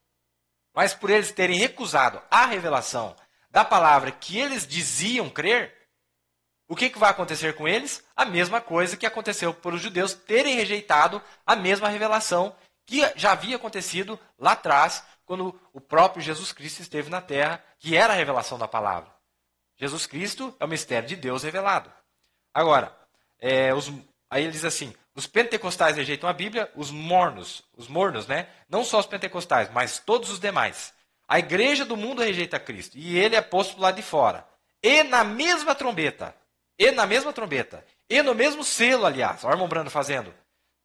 Mas por eles terem recusado a revelação da palavra que eles diziam crer, o que vai acontecer com eles? A mesma coisa que aconteceu por os judeus terem rejeitado a mesma revelação que já havia acontecido lá atrás, quando o próprio Jesus Cristo esteve na terra, que era a revelação da palavra. Jesus Cristo é o mistério de Deus revelado. Agora, aí ele diz assim, os pentecostais rejeitam a Bíblia, os mornos, né? Não só os pentecostais, mas todos os demais. A igreja do mundo rejeita Cristo, e ele é posto do lado de fora. E na mesma trombeta, e no mesmo selo, aliás, olha o irmão Brando fazendo,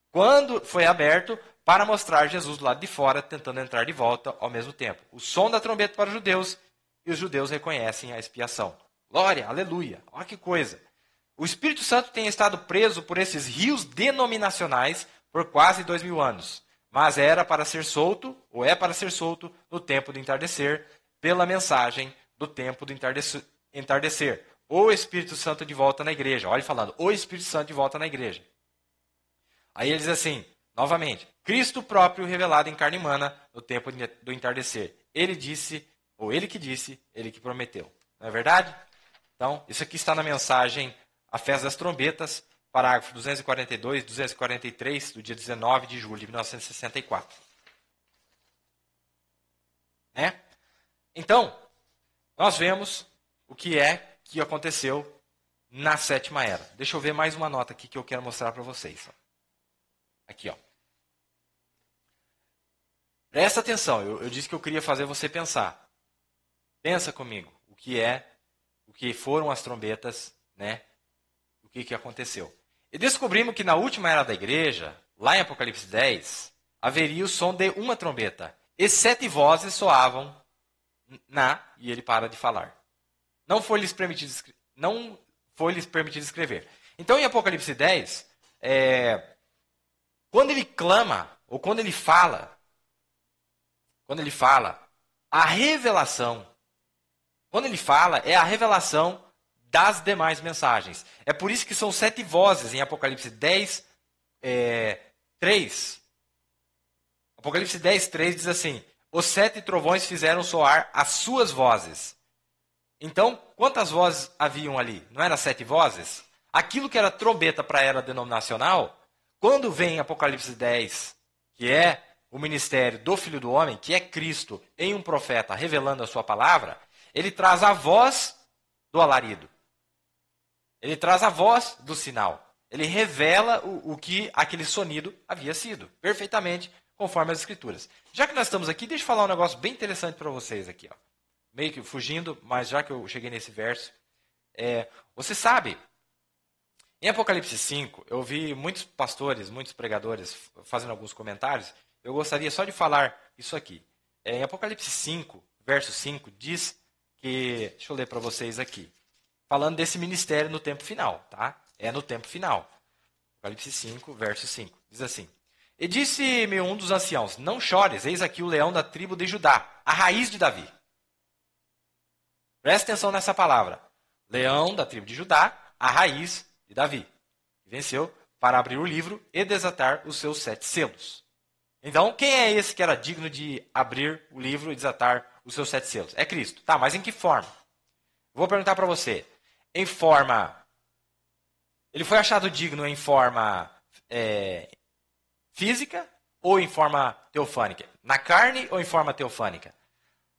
quando foi aberto para mostrar Jesus do lado de fora, tentando entrar de volta ao mesmo tempo. O som da trombeta para os judeus, e os judeus reconhecem a expiação. Glória, aleluia, olha que coisa. O Espírito Santo tem estado preso por esses rios denominacionais por quase 2000 anos, mas era para ser solto, ou é para ser solto, no tempo do entardecer, pela mensagem do tempo do entardecer. O Espírito Santo de volta na igreja. Olha ele falando, o Espírito Santo de volta na igreja. Aí ele diz assim, novamente, Cristo próprio revelado em carne humana no tempo do entardecer. Ele disse, ou ele que disse, ele que prometeu. Não é verdade? Então, isso aqui está na mensagem A Festa das Trombetas, parágrafo 242 e 243, do dia 19 de julho de 1964. Né? Então, nós vemos o que aconteceu na 7ª era. Deixa eu ver mais uma nota aqui que eu quero mostrar para vocês. Aqui, ó. Presta atenção, eu disse que eu queria fazer você pensar. Pensa comigo, o que foram as trombetas, né? O que aconteceu. E descobrimos que na última era da igreja, lá em Apocalipse 10, haveria o som de uma trombeta. E 7 vozes soavam e ele para de falar. Não foi lhes permitido escrever. Então, em Apocalipse 10, quando ele clama, ou quando ele fala, a revelação, quando ele fala, é a revelação das demais mensagens. É por isso que são 7 vozes em Apocalipse 10, 3. Apocalipse 10, 3 diz assim: os 7 trovões fizeram soar as suas vozes. Então, quantas vozes haviam ali? Não eram 7 vozes? Aquilo que era trombeta para a era denominacional, quando vem Apocalipse 10, que é o ministério do Filho do Homem, que é Cristo em um profeta revelando a sua palavra, ele traz a voz do alarido. Ele traz a voz do sinal. Ele revela o que aquele sonido havia sido, perfeitamente conforme as Escrituras. Já que nós estamos aqui, deixa eu falar um negócio bem interessante para vocês aqui. Ó. Meio que fugindo, mas já que eu cheguei nesse verso. Você sabe, em Apocalipse 5, eu vi muitos pastores, muitos pregadores fazendo alguns comentários. Eu gostaria só de falar isso aqui. Em Apocalipse 5, verso 5, diz que... Deixa eu ler para vocês aqui. Falando desse ministério no tempo final, tá? É no tempo final. Apocalipse 5, verso 5. Diz assim: e disse-me um dos anciãos: não chores, eis aqui o leão da tribo de Judá, a raiz de Davi. Presta atenção nessa palavra. Leão da tribo de Judá, a raiz de Davi. Venceu para abrir o livro e desatar os seus 7 selos. Então, quem é esse que era digno de abrir o livro e desatar os seus 7 selos? É Cristo. Tá, mas em que forma? Vou perguntar para você. Em forma... Ele foi achado digno em forma física ou em forma teofânica? Na carne ou em forma teofânica?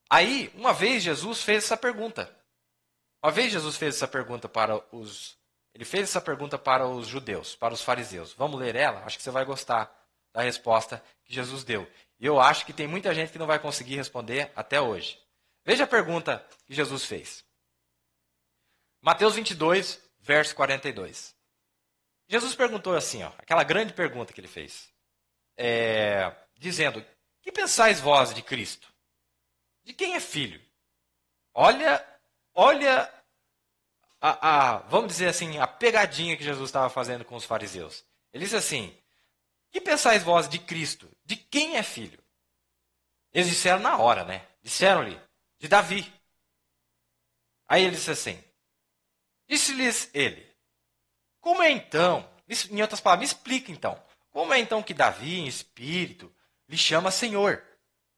Aí, uma vez Jesus fez essa pergunta. Ele fez essa pergunta para os judeus, para os fariseus. Vamos ler ela? Acho que você vai gostar da resposta que Jesus deu. E eu acho que tem muita gente que não vai conseguir responder até hoje. Veja a pergunta que Jesus fez. Mateus 22, verso 42. Jesus perguntou assim, aquela grande pergunta que ele fez. Dizendo: que pensais vós de Cristo? De quem é filho? Olha vamos dizer assim, a pegadinha que Jesus estava fazendo com os fariseus. Ele disse assim: que pensais vós de Cristo? De quem é filho? Eles disseram na hora, né? Disseram-lhe: de Davi. Aí ele disse assim: disse-lhes ele: como é então, em outras palavras, me explica então, como é então que Davi, em espírito, lhe chama Senhor,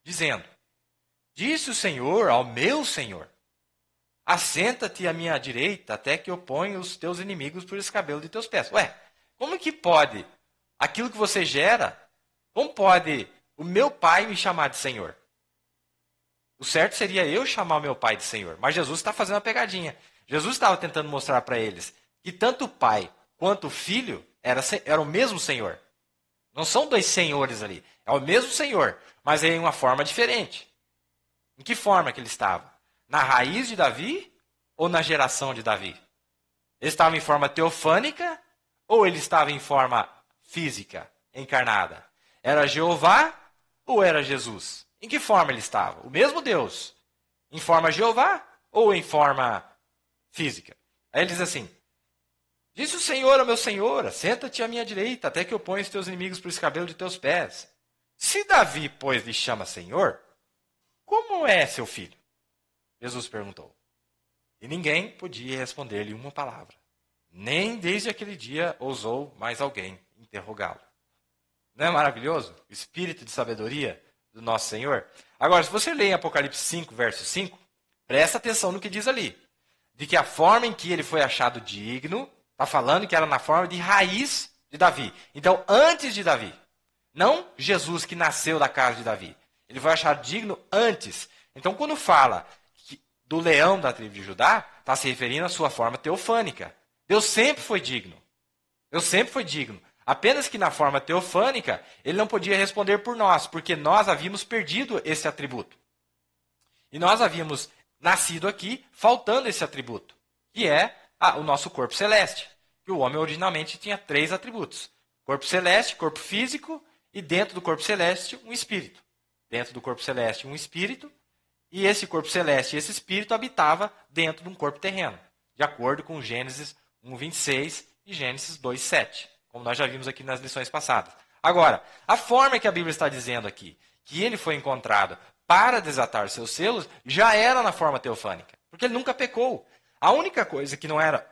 dizendo: disse o Senhor ao meu Senhor: assenta-te à minha direita até que eu ponha os teus inimigos por escabelo de teus pés. Ué, como que pode aquilo que você gera, como pode o meu pai me chamar de Senhor? O certo seria eu chamar o meu pai de Senhor. Mas Jesus está fazendo uma pegadinha. Jesus estava tentando mostrar para eles que tanto o pai quanto o filho era o mesmo Senhor. Não são 2 senhores ali. É o mesmo Senhor, mas em uma forma diferente. Em que forma que ele estava? Na raiz de Davi ou na geração de Davi? Ele estava em forma teofânica ou ele estava em forma física, encarnada? Era Jeová ou era Jesus? Em que forma ele estava? O mesmo Deus. Em forma Jeová ou em forma física? Aí ele diz assim: disse o Senhor ao meu Senhor: senta-te à minha direita até que eu ponha os teus inimigos por escabelo de teus pés. Se Davi, pois, lhe chama Senhor, como é seu filho? Jesus perguntou. E ninguém podia responder-lhe uma palavra. Nem desde aquele dia ousou mais alguém interrogá-lo. Não é maravilhoso? O espírito de sabedoria do nosso Senhor? Agora, se você ler em Apocalipse 5, verso 5, presta atenção no que diz ali. De que a forma em que ele foi achado digno, está falando que era na forma de raiz de Davi. Então, antes de Davi. Não Jesus que nasceu da casa de Davi. Ele foi achado digno antes. Então, quando fala do leão da tribo de Judá, está se referindo à sua forma teofânica. Deus sempre foi digno. Deus sempre foi digno. Apenas que na forma teofânica, ele não podia responder por nós, porque nós havíamos perdido esse atributo. E nós nascido aqui, faltando esse atributo, que é o nosso corpo celeste. Que o homem originalmente tinha 3 atributos: corpo celeste, corpo físico e dentro do corpo celeste um espírito. Dentro do corpo celeste um espírito, e esse corpo celeste e esse espírito habitava dentro de um corpo terreno, de acordo com Gênesis 1:26 e Gênesis 2:7, como nós já vimos aqui nas lições passadas. Agora, a forma que a Bíblia está dizendo aqui, que ele foi encontrado para desatar seus selos, já era na forma teofânica, porque ele nunca pecou. A única coisa que não era,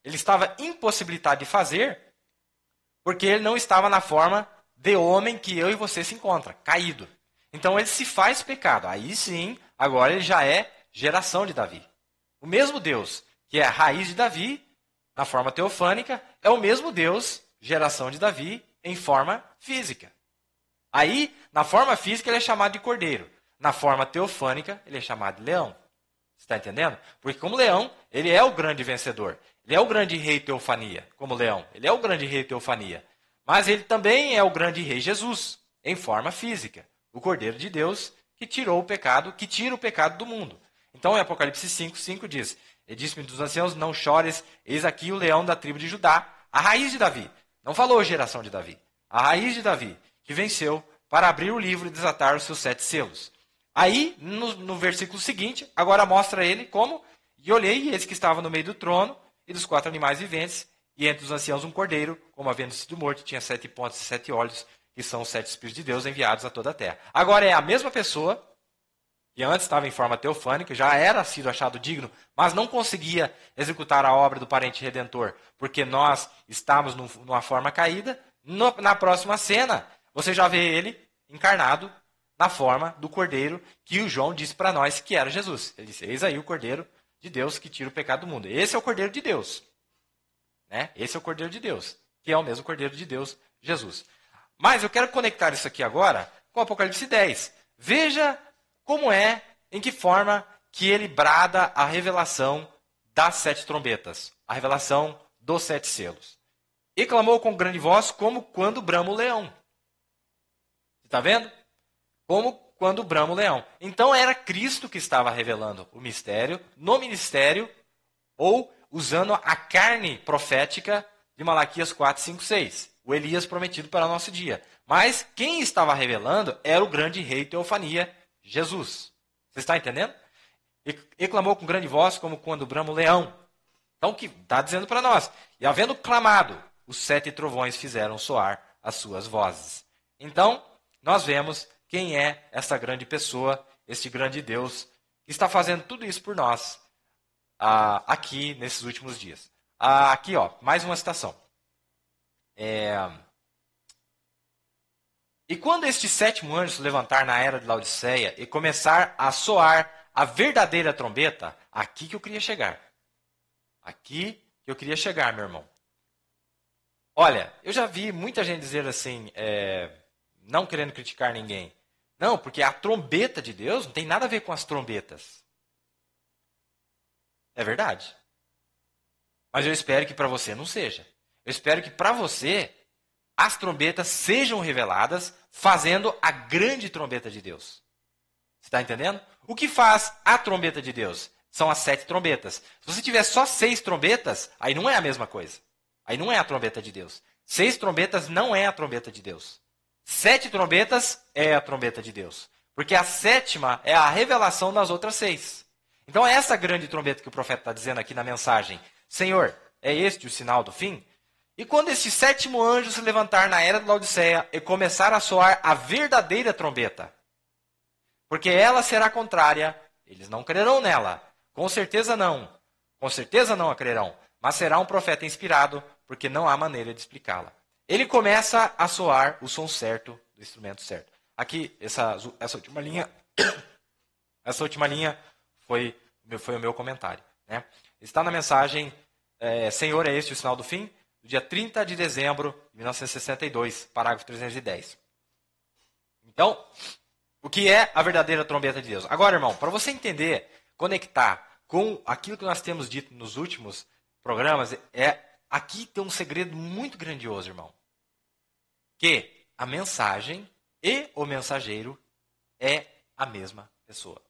ele estava impossibilitado de fazer, porque ele não estava na forma de homem que eu e você se encontra, caído. Então ele se faz pecado. Aí sim, agora ele já é geração de Davi. O mesmo Deus que é a raiz de Davi, na forma teofânica, é o mesmo Deus, geração de Davi, em forma física. Aí, na forma física, ele é chamado de cordeiro. Na forma teofânica, ele é chamado de leão. Você está entendendo? Porque como leão, ele é o grande vencedor. Ele é o grande rei teofania, como leão. Ele é o grande rei teofania. Mas ele também é o grande rei Jesus, em forma física. O cordeiro de Deus que tirou o pecado, que tira o pecado do mundo. Então, em Apocalipse 5:5 diz: "E disse-me dos anciãos, não chores, eis aqui o leão da tribo de Judá, a raiz de Davi." Não falou geração de Davi. A raiz de Davi, que venceu para abrir o livro e desatar os seus 7 selos. Aí, no versículo seguinte, agora mostra ele como: "E olhei, e eis que estava no meio do trono e dos 4 animais viventes, e entre os anciãos um cordeiro, como havendo sido morto, tinha 7 pontas e 7 olhos, que são os 7 Espíritos de Deus enviados a toda a terra." Agora é a mesma pessoa, que antes estava em forma teofânica, já era sido achado digno, mas não conseguia executar a obra do parente redentor, porque nós estávamos numa forma caída. Na próxima cena, você já vê ele encarnado na forma do cordeiro que o João disse para nós que era Jesus. Ele disse: "Eis aí o cordeiro de Deus que tira o pecado do mundo." Esse é o cordeiro de Deus. Né? Esse é o cordeiro de Deus, que é o mesmo cordeiro de Deus, Jesus. Mas eu quero conectar isso aqui agora com Apocalipse 10. Veja como é, em que forma que ele brada a revelação das 7 trombetas, a revelação dos 7 selos. "E clamou com grande voz, como quando brama o leão." Você está vendo? Como quando brama o leão. Então era Cristo que estava revelando o mistério, no ministério, ou usando a carne profética de Malaquias 4, 5, 6. O Elias prometido para o nosso dia. Mas quem estava revelando era o grande rei teofania, Jesus. Você está entendendo? E clamou com grande voz, como quando brama o leão. Então, o que está dizendo para nós? "E havendo clamado, os 7 trovões fizeram soar as suas vozes." Então, nós vemos quem é essa grande pessoa, este grande Deus, que está fazendo tudo isso por nós, aqui nesses últimos dias. Aqui, ó, mais uma citação. "E quando este 7º anjo se levantar na era de Laodiceia e começar a soar a verdadeira trombeta," aqui que eu queria chegar. Aqui que eu queria chegar, meu irmão. Olha, eu já vi muita gente dizer assim, não querendo criticar ninguém. Não, porque a trombeta de Deus não tem nada a ver com as trombetas. É verdade. Mas eu espero que para você não seja. Eu espero que para você as trombetas sejam reveladas fazendo a grande trombeta de Deus. Você está entendendo? O que faz a trombeta de Deus? São as 7 trombetas. Se você tiver só 6 trombetas, aí não é a mesma coisa. Aí não é a trombeta de Deus. 6 trombetas não é a trombeta de Deus. 7 trombetas é a trombeta de Deus. Porque a 7ª é a revelação das outras 6. Então é essa grande trombeta que o profeta está dizendo aqui na mensagem. Senhor, é este o sinal do fim? "E quando este 7º anjo se levantar na era de Laodiceia e começar a soar a verdadeira trombeta, porque ela será contrária, eles não crerão nela. Com certeza não a crerão, mas será um profeta inspirado, porque não há maneira de explicá-la. Ele começa a soar o som certo do instrumento certo." Aqui, essa última linha, essa última linha foi o meu comentário. Né? Está na mensagem Senhor, é este o sinal do fim? Do dia 30 de dezembro de 1962, parágrafo 310. Então, o que é a verdadeira trombeta de Deus? Agora, irmão, para você entender, conectar com aquilo que nós temos dito nos últimos programas, aqui tem um segredo muito grandioso, irmão. Que a mensagem e o mensageiro é a mesma pessoa.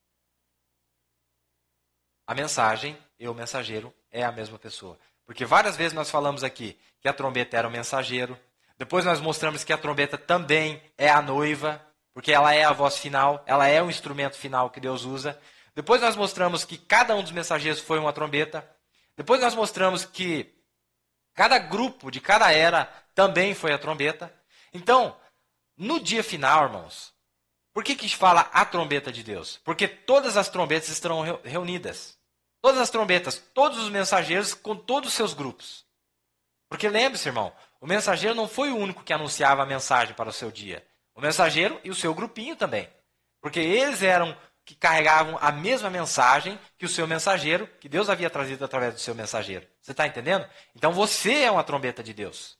a mensagem e o mensageiro é a mesma pessoa. Porque várias vezes nós falamos aqui que a trombeta era o mensageiro. Depois nós mostramos que a trombeta também é a noiva, porque ela é a voz final, ela é o instrumento final que Deus usa. Depois nós mostramos que cada um dos mensageiros foi uma trombeta. Depois nós mostramos que cada grupo de cada era também foi a trombeta. Então, no dia final, irmãos, por que fala a trombeta de Deus? Porque todas as trombetas estarão reunidas. Todas as trombetas, todos os mensageiros com todos os seus grupos. Porque lembre-se, irmão, o mensageiro não foi o único que anunciava a mensagem para o seu dia. O mensageiro e o seu grupinho também. Porque eles eram que carregavam a mesma mensagem que o seu mensageiro, que Deus havia trazido através do seu mensageiro. Você está entendendo? Então você é uma trombeta de Deus.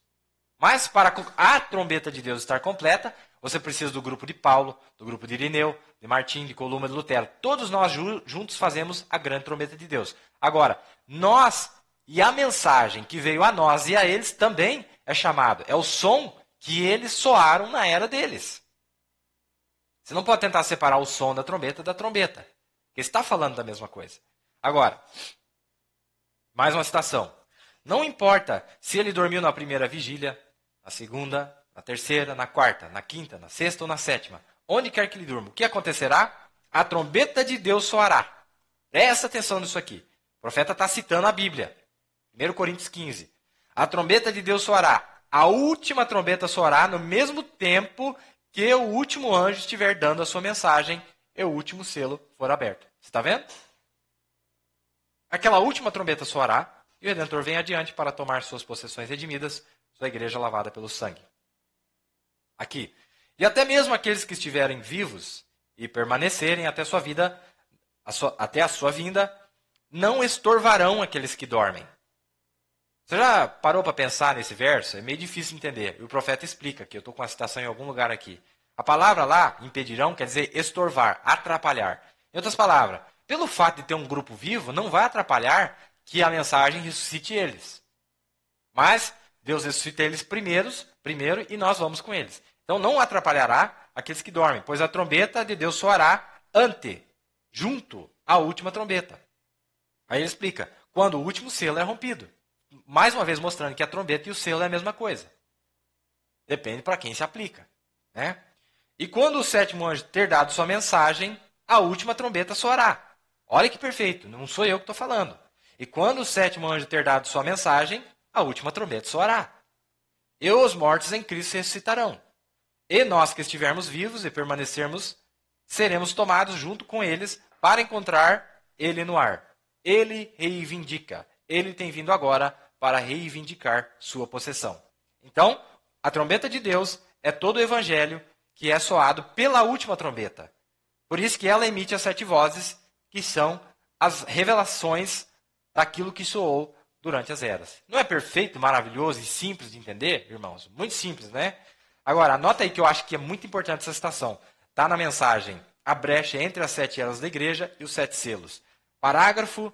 Mas para a trombeta de Deus estar completa, você precisa do grupo de Paulo, do grupo de Irineu, de Martim, de Columa, de Lutero. Todos nós juntos fazemos a grande trombeta de Deus. Agora, nós e a mensagem que veio a nós e a eles também é chamado. É o som que eles soaram na era deles. Você não pode tentar separar o som da trombeta, porque está falando da mesma coisa. Agora, mais uma citação. Não importa se ele dormiu na primeira vigília, na segunda, na terceira, na quarta, na quinta, na sexta ou na sétima. Onde quer que ele durma. O que acontecerá? A trombeta de Deus soará. Presta atenção nisso aqui. O profeta está citando a Bíblia. 1 Coríntios 15. A trombeta de Deus soará. A última trombeta soará no mesmo tempo que o último anjo estiver dando a sua mensagem e o último selo for aberto. Você está vendo? Aquela última trombeta soará e o Redentor vem adiante para tomar suas possessões redimidas, sua igreja lavada pelo sangue. Aqui. E até mesmo aqueles que estiverem vivos e permanecerem até até a sua vinda, não estorvarão aqueles que dormem. Você já parou para pensar nesse verso? É meio difícil de entender. E o profeta explica aqui. Eu estou com a citação em algum lugar aqui. A palavra lá, impedirão, quer dizer estorvar, atrapalhar. Em outras palavras, pelo fato de ter um grupo vivo, não vai atrapalhar que a mensagem ressuscite eles. Mas Deus ressuscita eles primeiro e nós vamos com eles. Então não atrapalhará aqueles que dormem, pois a trombeta de Deus soará junto à última trombeta. Aí ele explica, quando o último selo é rompido. Mais uma vez mostrando que a trombeta e o selo é a mesma coisa. Depende para quem se aplica. Né? E quando o sétimo anjo ter dado sua mensagem, a última trombeta soará. Olha que perfeito, não sou eu que estou falando. E quando o sétimo anjo ter dado sua mensagem, a última trombeta soará. E os mortos em Cristo ressuscitarão. E nós que estivermos vivos e permanecermos, seremos tomados junto com eles para encontrar ele no ar. Ele reivindica. Ele tem vindo agora para reivindicar sua possessão. Então, a trombeta de Deus é todo o evangelho que é soado pela última trombeta. Por isso que ela emite as 7 vozes, que são as revelações daquilo que soou durante as eras. Não é perfeito, maravilhoso e simples de entender, irmãos? Muito simples, né? Agora, anota aí que eu acho que é muito importante essa citação. Está na mensagem a brecha entre as 7 eras da igreja e os 7 selos. Parágrafo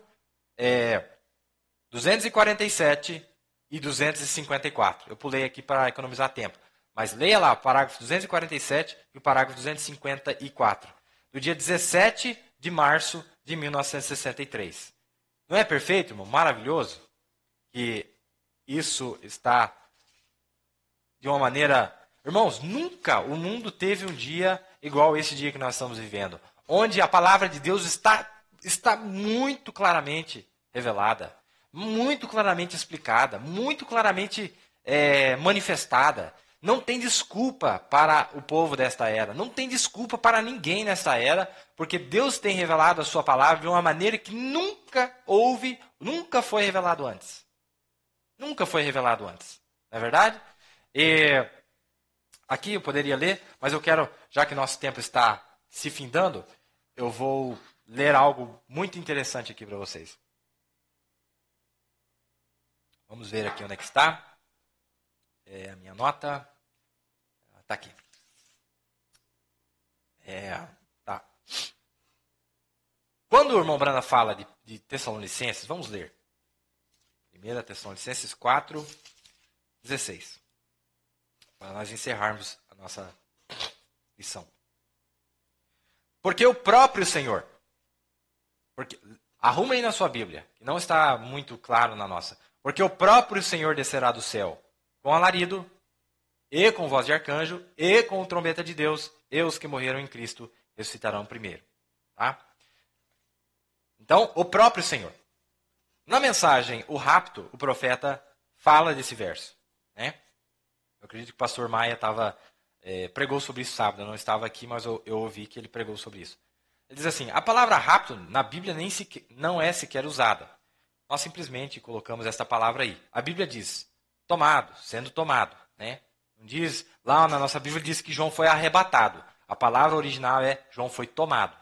247 e 254. Eu pulei aqui para economizar tempo. Mas leia lá o parágrafo 247 e o parágrafo 254. Do dia 17 de março de 1963. Não é perfeito, irmão? Maravilhoso? Que isso está de uma maneira... Irmãos, nunca o mundo teve um dia igual esse dia que nós estamos vivendo. Onde a palavra de Deus está muito claramente revelada. Muito claramente explicada. Muito claramente manifestada. Não tem desculpa para o povo desta era. Não tem desculpa para ninguém nesta era. Porque Deus tem revelado a sua palavra de uma maneira que nunca foi revelado antes. Nunca foi revelado antes. Não é verdade? E aqui eu poderia ler, mas eu quero, já que nosso tempo está se findando, eu vou ler algo muito interessante aqui para vocês. Vamos ver aqui onde é que está. A minha nota. Está aqui. Tá. Quando o irmão Brana fala de Tessalonicenses, vamos ler. 1 Tessalonicenses 4, 16. Para nós encerrarmos a nossa lição. Porque o próprio Senhor, Arruma aí na sua Bíblia, que não está muito claro na nossa. Porque o próprio Senhor descerá do céu com alarido, e com voz de arcanjo, e com trombeta de Deus, e os que morreram em Cristo ressuscitarão primeiro. Tá? Então, o próprio Senhor. Na mensagem, o rapto, o profeta fala desse verso. Né? Eu acredito que o pastor Maia pregou sobre isso sábado. Eu não estava aqui, mas eu ouvi que ele pregou sobre isso. Ele diz assim, a palavra rapto na Bíblia não é sequer usada. Nós simplesmente colocamos esta palavra aí. A Bíblia diz, tomado, sendo tomado. Né? Não diz, lá na nossa Bíblia diz que João foi arrebatado. A palavra original é João foi tomado.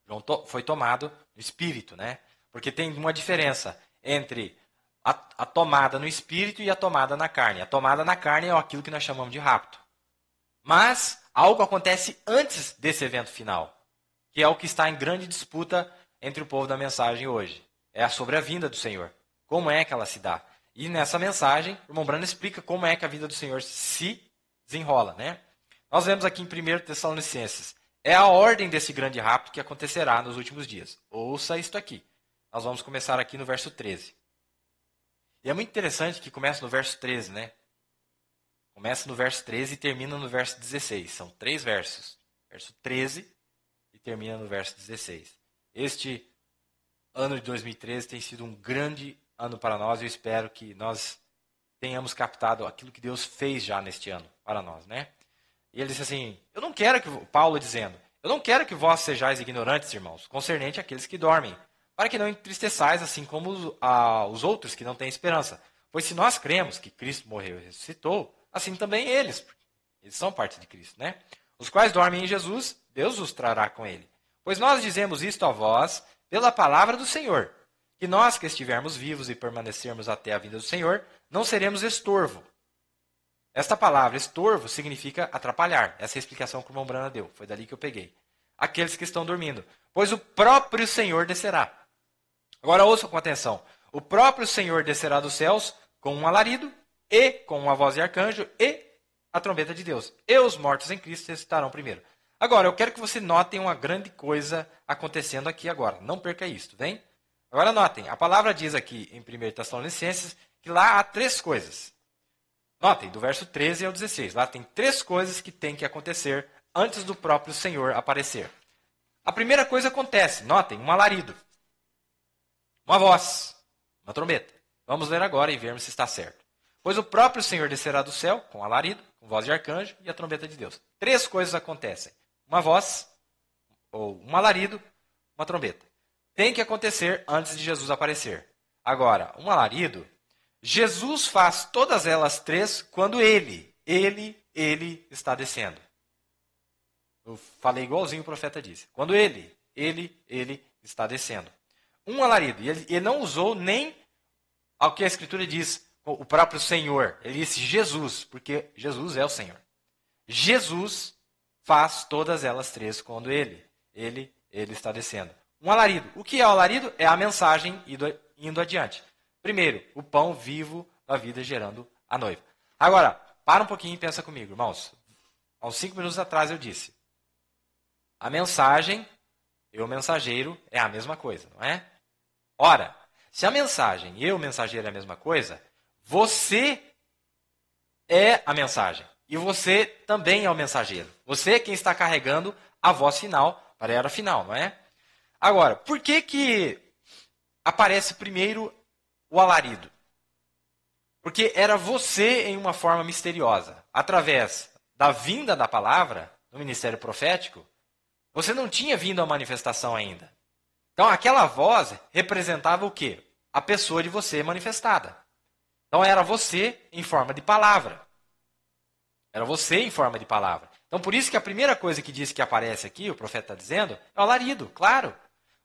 João foi tomado no espírito, né? Porque tem uma diferença entre a tomada no espírito e a tomada na carne. A tomada na carne é aquilo que nós chamamos de rapto. Mas algo acontece antes desse evento final, que é o que está em grande disputa entre o povo da mensagem hoje. É sobre a vinda do Senhor. Como é que ela se dá? E nessa mensagem, o irmão Brando explica como é que a vinda do Senhor se desenrola, né? Nós vemos aqui em 1 Tessalonicenses. É a ordem desse grande rapto que acontecerá nos últimos dias. Ouça isto aqui. Nós vamos começar aqui no verso 13. E é muito interessante que começa no verso 13, né? Começa no verso 13 e termina no verso 16. São 3 versos. Verso 13 e termina no verso 16. Este ano de 2013 tem sido um grande ano para nós. Eu espero que nós tenhamos captado aquilo que Deus fez já neste ano para nós, né? E ele disse assim, Paulo dizendo, eu não quero que vós sejais ignorantes, irmãos, concernente àqueles que dormem, para que não entristeçais assim como os outros que não têm esperança. Pois se nós cremos que Cristo morreu e ressuscitou, assim também eles são parte de Cristo, né? Os quais dormem em Jesus, Deus os trará com ele. Pois nós dizemos isto a vós pela palavra do Senhor, que nós que estivermos vivos e permanecermos até a vinda do Senhor, não seremos estorvo. Esta palavra estorvo significa atrapalhar. Essa é a explicação que o irmão Brana deu. Foi dali que eu peguei. Aqueles que estão dormindo. Pois o próprio Senhor descerá. Agora ouçam com atenção. O próprio Senhor descerá dos céus com um alarido e com uma voz de arcanjo e a trombeta de Deus. E os mortos em Cristo ressuscitarão primeiro. Agora, eu quero que você notem uma grande coisa acontecendo aqui agora. Não perca isto, vem? Agora notem. A palavra diz aqui em 1 Tessalonicenses que lá há 3 coisas. Notem, do verso 13 ao 16. Lá tem 3 coisas que tem que acontecer antes do próprio Senhor aparecer. A primeira coisa acontece, notem, um alarido. Uma voz, uma trombeta. Vamos ler agora e vermos se está certo. Pois o próprio Senhor descerá do céu com alarido, com voz de arcanjo e a trombeta de Deus. 3 coisas acontecem. Uma voz, ou um alarido, uma trombeta. Tem que acontecer antes de Jesus aparecer. Agora, um alarido, Jesus faz todas elas 3 quando ele está descendo. Eu falei igualzinho o profeta disse. Quando ele está descendo. Um alarido. E ele não usou nem ao que a Escritura diz, o próprio Senhor. Ele disse Jesus, porque Jesus é o Senhor. Jesus faz todas elas 3 quando ele está descendo. Um alarido. O que é o alarido? É a mensagem indo adiante. Primeiro, o pão vivo da vida gerando a noiva. Agora, para um pouquinho e pensa comigo, irmãos. Há uns 5 minutos atrás eu disse. A mensagem e o mensageiro é a mesma coisa, não é? Ora, se a mensagem e o mensageiro é a mesma coisa, você é a mensagem. E você também é o mensageiro. Você é quem está carregando a voz final para a era final, não é? Agora, por que aparece primeiro o alarido? Porque era você em uma forma misteriosa. Através da vinda da palavra, no ministério profético, você não tinha vindo à manifestação ainda. Então aquela voz representava o quê? A pessoa de você manifestada. Então era você em forma de palavra. Era você em forma de palavra. Então por isso que a primeira coisa que diz que aparece aqui, o profeta está dizendo, é o alarido, claro.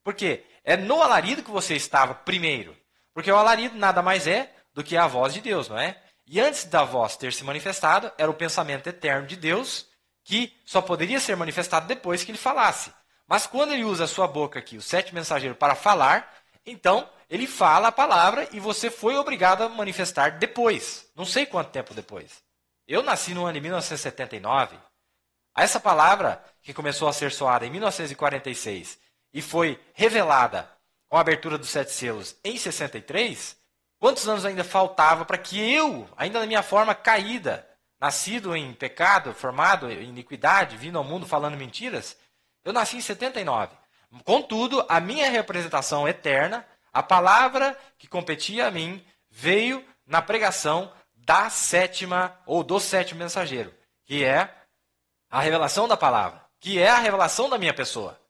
Porque é no alarido que você estava primeiro. Porque o alarido nada mais é do que a voz de Deus, não é? E antes da voz ter se manifestado, era o pensamento eterno de Deus, que só poderia ser manifestado depois que ele falasse. Mas quando ele usa a sua boca aqui, o 7º mensageiro, para falar, então ele fala a palavra e você foi obrigado a manifestar depois. Não sei quanto tempo depois. Eu nasci no ano de 1979. Essa palavra, que começou a ser soada em 1946, e foi revelada com a abertura dos 7 selos em 63, quantos anos ainda faltava para que eu, ainda na minha forma caída, nascido em pecado, formado em iniquidade, vindo ao mundo falando mentiras, eu nasci em 79. Contudo, a minha representação eterna, a palavra que competia a mim, veio na pregação da sétima, ou do sétimo mensageiro, que é a revelação da palavra, que é a revelação da minha pessoa.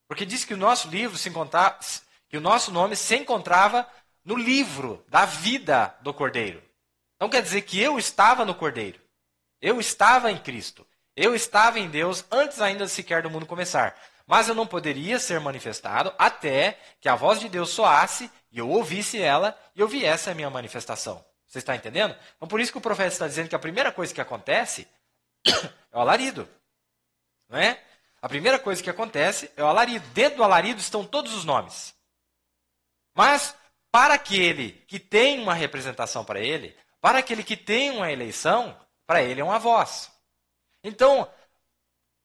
Porque diz que o nosso livro se encontrava, que o nosso nome se encontrava no livro da vida do Cordeiro. Então quer dizer que eu estava no Cordeiro. Eu estava em Cristo. Eu estava em Deus antes ainda sequer do mundo começar. Mas eu não poderia ser manifestado até que a voz de Deus soasse e eu ouvisse ela e eu viesse a minha manifestação. Você está entendendo? Então por isso que o profeta está dizendo que a primeira coisa que acontece é o alarido. Não é? A primeira coisa que acontece é o alarido. Dentro do alarido estão todos os nomes. Mas para aquele que tem uma representação para ele, para aquele que tem uma eleição, para ele é uma voz. Então,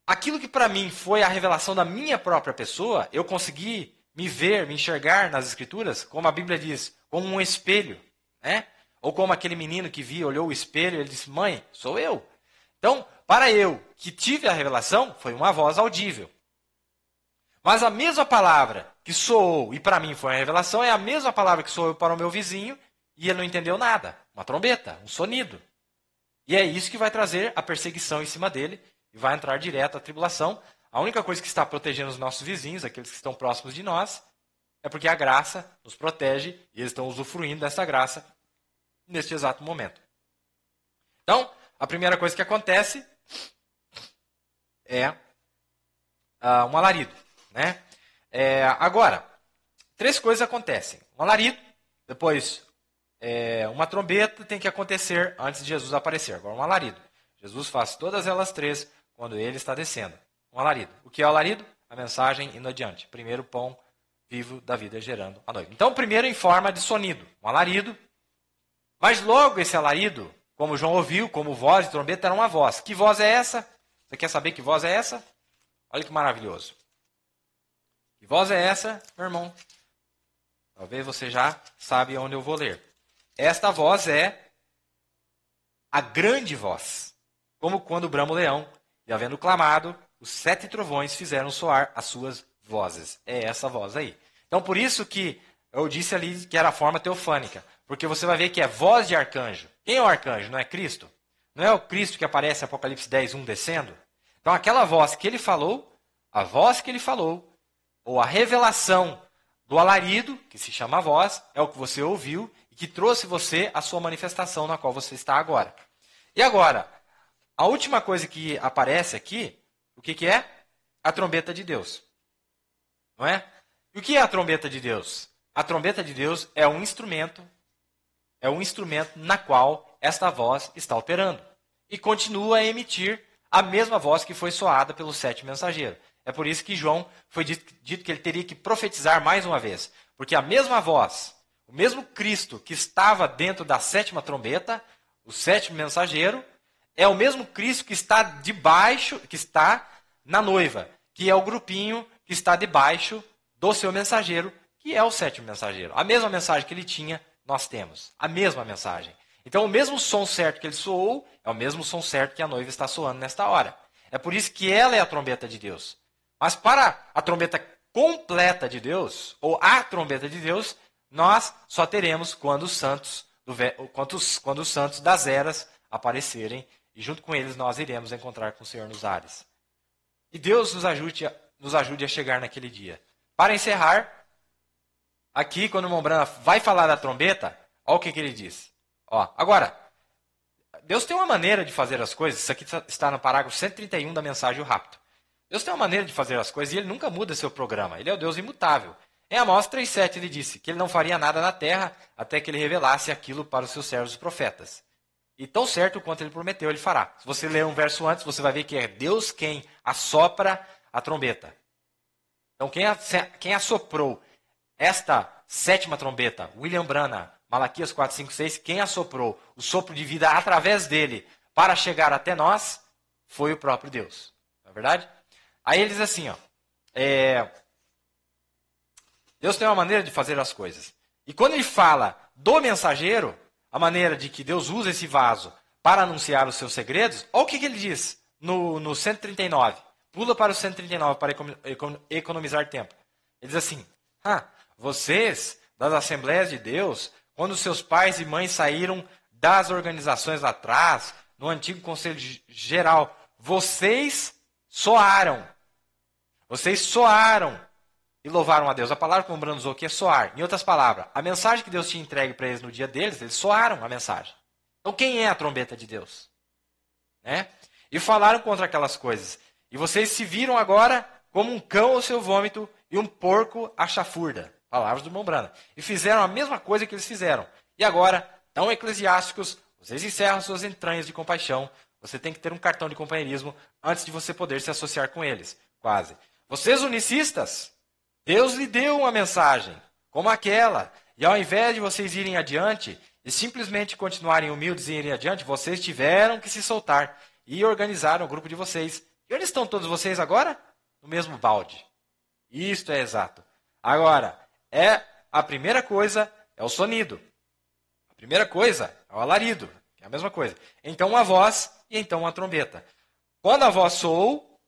aquilo que para mim foi a revelação da minha própria pessoa, eu consegui me ver, me enxergar nas Escrituras, como a Bíblia diz, como um espelho. Né? Ou como aquele menino que via, olhou o espelho e ele disse, mãe, sou eu. Então, para eu que tive a revelação, foi uma voz audível. Mas a mesma palavra que soou e para mim foi a revelação é a mesma palavra que soou para o meu vizinho e ele não entendeu nada. Uma trombeta, um sonido. E é isso que vai trazer a perseguição em cima dele e vai entrar direto a tribulação. A única coisa que está protegendo os nossos vizinhos, aqueles que estão próximos de nós, é porque a graça nos protege e eles estão usufruindo dessa graça neste exato momento. Então, a primeira coisa que acontece é um alarido. Né? Agora, 3 coisas acontecem. Um alarido, depois uma trombeta tem que acontecer antes de Jesus aparecer. Agora, um alarido. Jesus faz todas elas 3 quando ele está descendo. Um alarido. O que é o alarido? A mensagem indo adiante. Primeiro pão vivo da vida gerando a noiva. Então, primeiro em forma de sonido. Um alarido. Mas logo esse alarido, como João ouviu, como voz de trombeta, era uma voz. Que voz é essa? Você quer saber que voz é essa? Olha que maravilhoso. Que voz é essa, meu irmão? Talvez você já sabe onde eu vou ler. Esta voz é a grande voz. Como quando brama o leão, e havendo clamado, os 7 trovões fizeram soar as suas vozes. É essa voz aí. Então, por isso que eu disse ali que era a forma teofânica. Porque você vai ver que é voz de arcanjo. Quem é o arcanjo? Não é Cristo? Não é o Cristo que aparece em Apocalipse 10, 1 descendo? Então, aquela voz que ele falou, a voz que ele falou, ou a revelação do alarido, que se chama voz, é o que você ouviu e que trouxe você a sua manifestação na qual você está agora. E agora, a última coisa que aparece aqui, o que é? A trombeta de Deus. Não é? E o que é a trombeta de Deus? A trombeta de Deus é um instrumento na qual esta voz está operando. E continua a emitir a mesma voz que foi soada pelo 7 mensageiro. É por isso que João foi dito que ele teria que profetizar mais uma vez. Porque a mesma voz, o mesmo Cristo que estava dentro da 7ª trombeta, o 7º mensageiro, é o mesmo Cristo que está debaixo, que está na noiva, que é o grupinho que está debaixo do seu mensageiro, que é o 7º mensageiro. A mesma mensagem que ele tinha, nós temos. A mesma mensagem. Então, o mesmo som certo que ele soou, é o mesmo som certo que a noiva está soando nesta hora. É por isso que ela é a trombeta de Deus. Mas para a trombeta completa de Deus, ou a trombeta de Deus, nós só teremos quando os santos, quando os santos das eras aparecerem, e junto com eles nós iremos encontrar com o Senhor nos ares. E Deus nos ajude a chegar naquele dia. Para encerrar, aqui quando o irmão Branham vai falar da trombeta, olha o que ele diz. Agora, Deus tem uma maneira de fazer as coisas, isso aqui está no parágrafo 131 da mensagem O Rapto. Deus tem uma maneira de fazer as coisas e ele nunca muda seu programa. Ele é o Deus imutável. Em Amós 3,7 ele disse que ele não faria nada na terra até que ele revelasse aquilo para os seus servos profetas. E tão certo quanto ele prometeu, ele fará. Se você ler um verso antes, você vai ver que é Deus quem assopra a trombeta. Então quem assoprou esta 7ª trombeta, William Branham, Malaquias 4, 5, 6, quem assoprou o sopro de vida através dele para chegar até nós, foi o próprio Deus. Não é verdade? Aí ele diz assim, Deus tem uma maneira de fazer as coisas. E quando ele fala do mensageiro, a maneira de que Deus usa esse vaso para anunciar os seus segredos, olha o que ele diz no 139. Pula para o 139 para economizar tempo. Ele diz assim, vocês, das Assembleias de Deus, quando seus pais e mães saíram das organizações lá atrás, no antigo Conselho Geral, vocês soaram. Vocês soaram e louvaram a Deus. A palavra que o Brando usou aqui é soar. Em outras palavras, a mensagem que Deus tinha entregue para eles no dia deles, eles soaram a mensagem. Então quem é a trombeta de Deus? E falaram contra aquelas coisas. E vocês se viram agora como um cão ao seu vômito e um porco à chafurda. Palavras do irmão Brando. E fizeram a mesma coisa que eles fizeram. E agora, tão eclesiásticos, vocês encerram suas entranhas de compaixão. Você tem que ter um cartão de companheirismo antes de você poder se associar com eles. Quase. Vocês unicistas, Deus lhe deu uma mensagem, como aquela. E ao invés de vocês irem adiante e simplesmente continuarem humildes e irem adiante, vocês tiveram que se soltar e organizaram o grupo de vocês. E onde estão todos vocês agora? No mesmo balde. Isto é exato. Agora, a primeira coisa é o sonido. A primeira coisa é o alarido, que é a mesma coisa. Então uma voz e então uma trombeta. Quando a voz soou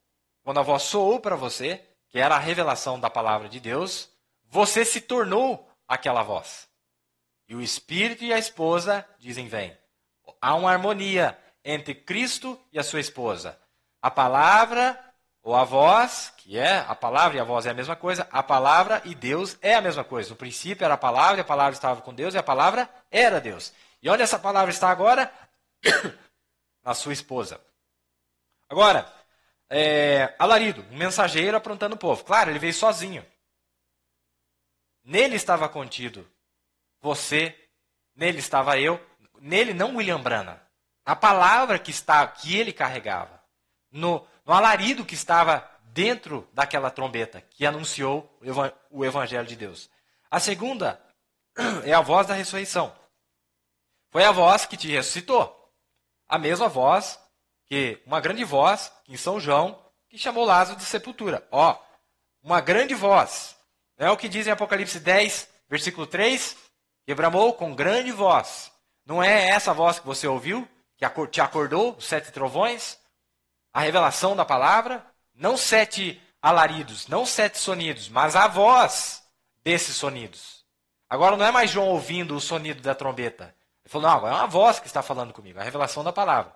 para você, que era a revelação da palavra de Deus, você se tornou aquela voz. E o Espírito e a esposa dizem, vem. Há uma harmonia entre Cristo e a sua esposa. A palavra ou a voz, que é a palavra e a voz é a mesma coisa, a palavra e Deus é a mesma coisa. No princípio era a palavra, e a palavra estava com Deus, e a palavra era Deus. E onde essa palavra está agora? Na sua esposa. Agora, alarido, um mensageiro aprontando o povo. Claro, ele veio sozinho. Nele estava contido você, nele estava eu, nele não William Branham. A palavra que ele carregava. No alarido que estava dentro daquela trombeta que anunciou o Evangelho de Deus. A segunda é a voz da ressurreição. Foi a voz que te ressuscitou. A mesma voz, uma grande voz em São João, que chamou Lázaro de sepultura. Uma grande voz. Não é o que diz em Apocalipse 10, versículo 3? Que bramou com grande voz. Não é essa voz que você ouviu, que te acordou, os 7 trovões? A revelação da palavra? Não 7 alaridos, não 7 sonidos, mas a voz desses sonidos. Agora não é mais João ouvindo o sonido da trombeta. Ele falou, não, é uma voz que está falando comigo, a revelação da palavra.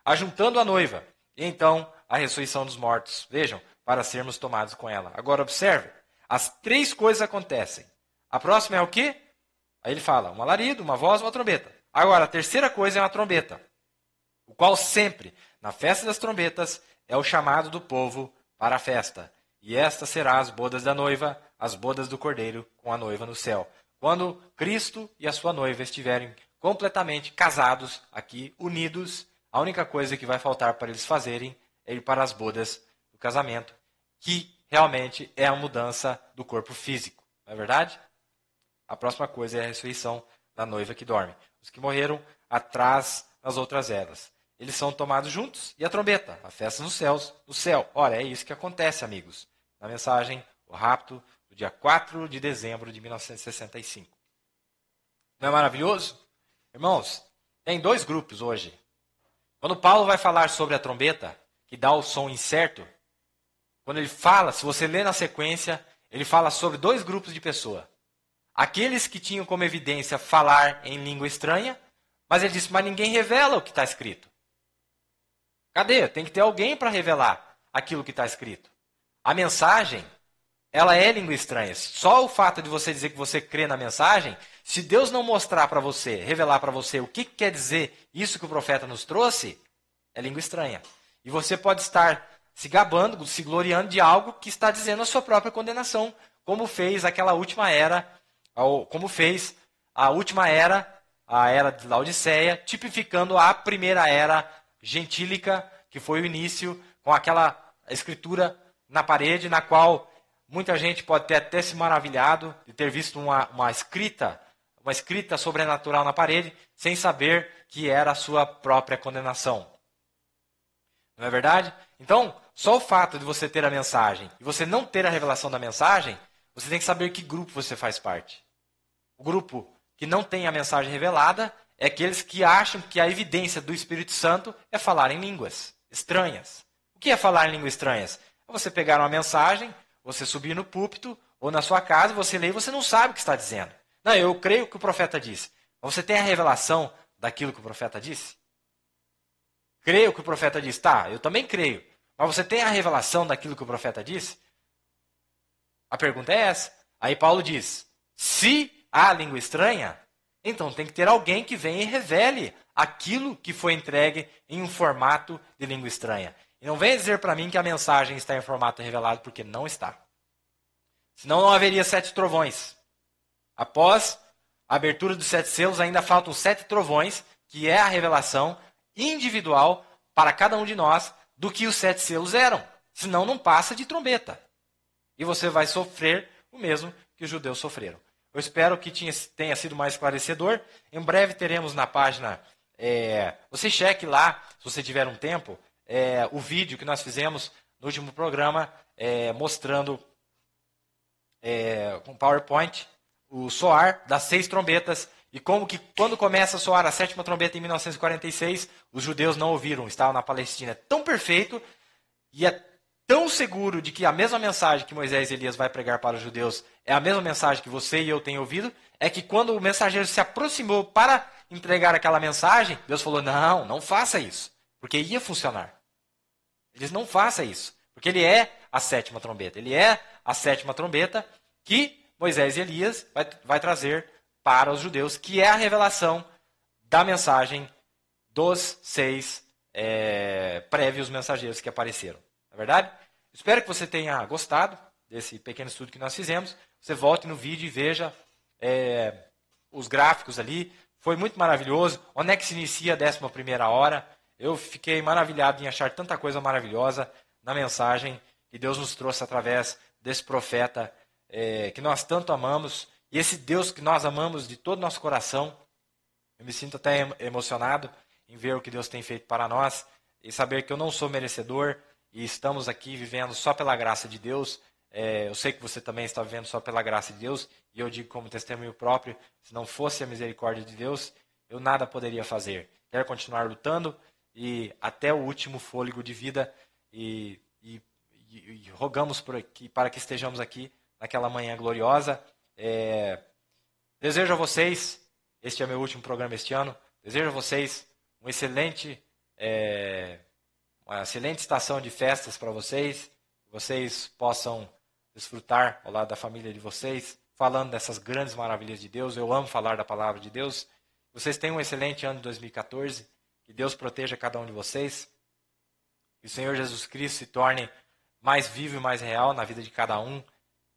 Ajuntando a noiva, e então a ressurreição dos mortos. Vejam, para sermos tomados com ela. Agora observe, as 3 coisas acontecem. A próxima é o quê? Aí ele fala, um alarido, uma voz, uma trombeta. Agora, a terceira coisa é uma trombeta, o qual sempre, na festa das trombetas, é o chamado do povo para a festa. E esta será as bodas da noiva, as bodas do cordeiro com a noiva no céu. Quando Cristo e a sua noiva estiverem completamente casados aqui, unidos, a única coisa que vai faltar para eles fazerem é ir para as bodas do casamento, que realmente é a mudança do corpo físico. Não é verdade? A próxima coisa é a ressurreição da noiva que dorme. Os que morreram atrás nas outras eras. Eles são tomados juntos e a trombeta, a festa nos céus, no céu. Ora, é isso que acontece, amigos. Na mensagem, o rapto do dia 4 de dezembro de 1965. Não é maravilhoso? Irmãos, tem 2 grupos hoje. Quando Paulo vai falar sobre a trombeta, que dá o som incerto, quando ele fala, se você ler na sequência, ele fala sobre 2 grupos de pessoas. Aqueles que tinham como evidência falar em língua estranha, mas ele disse, mas ninguém revela o que está escrito. Cadê? Tem que ter alguém para revelar aquilo que está escrito. A mensagem, ela é língua estranha. Só o fato de você dizer que você crê na mensagem, se Deus não mostrar para você, revelar para você o que quer dizer isso que o profeta nos trouxe, é língua estranha. E você pode estar se gabando, se gloriando de algo que está dizendo a sua própria condenação, como fez aquela última era, como fez a última era, a era de Laodiceia, tipificando a primeira era gentílica, que foi o início, com aquela escritura na parede, na qual muita gente pode ter até se maravilhado de ter visto uma escrita sobrenatural na parede, sem saber que era a sua própria condenação. Não é verdade? Então, só o fato de você ter a mensagem e você não ter a revelação da mensagem, Você tem que saber que grupo você faz parte. O grupo que não tem a mensagem revelada é aqueles que acham que a evidência do Espírito Santo é falar em línguas estranhas. O que é falar em línguas estranhas? É você pegar uma mensagem, você subir no púlpito ou na sua casa, você lê e você não sabe o que está dizendo. Não, eu creio que o profeta disse. Mas você tem a revelação daquilo que o profeta disse? Creio que o profeta disse. Tá, eu também creio. Mas você tem a revelação daquilo que o profeta disse? A pergunta é essa. Aí Paulo diz, se há língua estranha, então tem que ter alguém que venha e revele aquilo que foi entregue em um formato de língua estranha. E não venha dizer para mim que a mensagem está em formato revelado, porque não está. Senão não haveria 7 trovões. Após a abertura dos 7 selos, ainda faltam 7 trovões, que é a revelação individual para cada um de nós do que os 7 selos eram. Senão não passa de trombeta. E você vai sofrer o mesmo que os judeus sofreram. Eu espero que tenha sido mais esclarecedor. Em breve teremos na página, você cheque lá, se você tiver um tempo, o vídeo que nós fizemos no último programa, mostrando com PowerPoint o soar das 6 trombetas e como que quando começa a soar a 7ª trombeta em 1946, os judeus não ouviram, estavam na Palestina. É tão perfeito e é tão seguro de que a mesma mensagem que Moisés e Elias vai pregar para os judeus é a mesma mensagem que você e eu tenho ouvido, é que quando o mensageiro se aproximou para entregar aquela mensagem, Deus falou, não faça isso, porque ia funcionar. Eles não façam isso, porque ele é a 7ª trombeta. Ele é a 7ª trombeta que Moisés e Elias vai trazer para os judeus, que é a revelação da mensagem dos 6 prévios mensageiros que apareceram. Na verdade? Espero que você tenha gostado desse pequeno estudo que nós fizemos. Você volte no vídeo e veja os gráficos ali. Foi muito maravilhoso. Onde é que se inicia a 11ª hora? Eu fiquei maravilhado em achar tanta coisa maravilhosa na mensagem que Deus nos trouxe através desse profeta que nós tanto amamos. E esse Deus que nós amamos de todo o nosso coração. Eu me sinto até emocionado em ver o que Deus tem feito para nós e saber que eu não sou merecedor. E estamos aqui vivendo só pela graça de Deus. Eu sei que você também está vivendo só pela graça de Deus. E eu digo como testemunho próprio, se não fosse a misericórdia de Deus, eu nada poderia fazer. Quero continuar lutando e até o último fôlego de vida. E rogamos por aqui, para que estejamos aqui naquela manhã gloriosa. Desejo a vocês, este é meu último programa este ano, desejo a vocês uma excelente estação de festas para vocês, que vocês possam desfrutar ao lado da família de vocês, falando dessas grandes maravilhas de Deus. Eu amo falar da palavra de Deus. Vocês tenham um excelente ano de 2014, que Deus proteja cada um de vocês, que o Senhor Jesus Cristo se torne mais vivo e mais real na vida de cada um,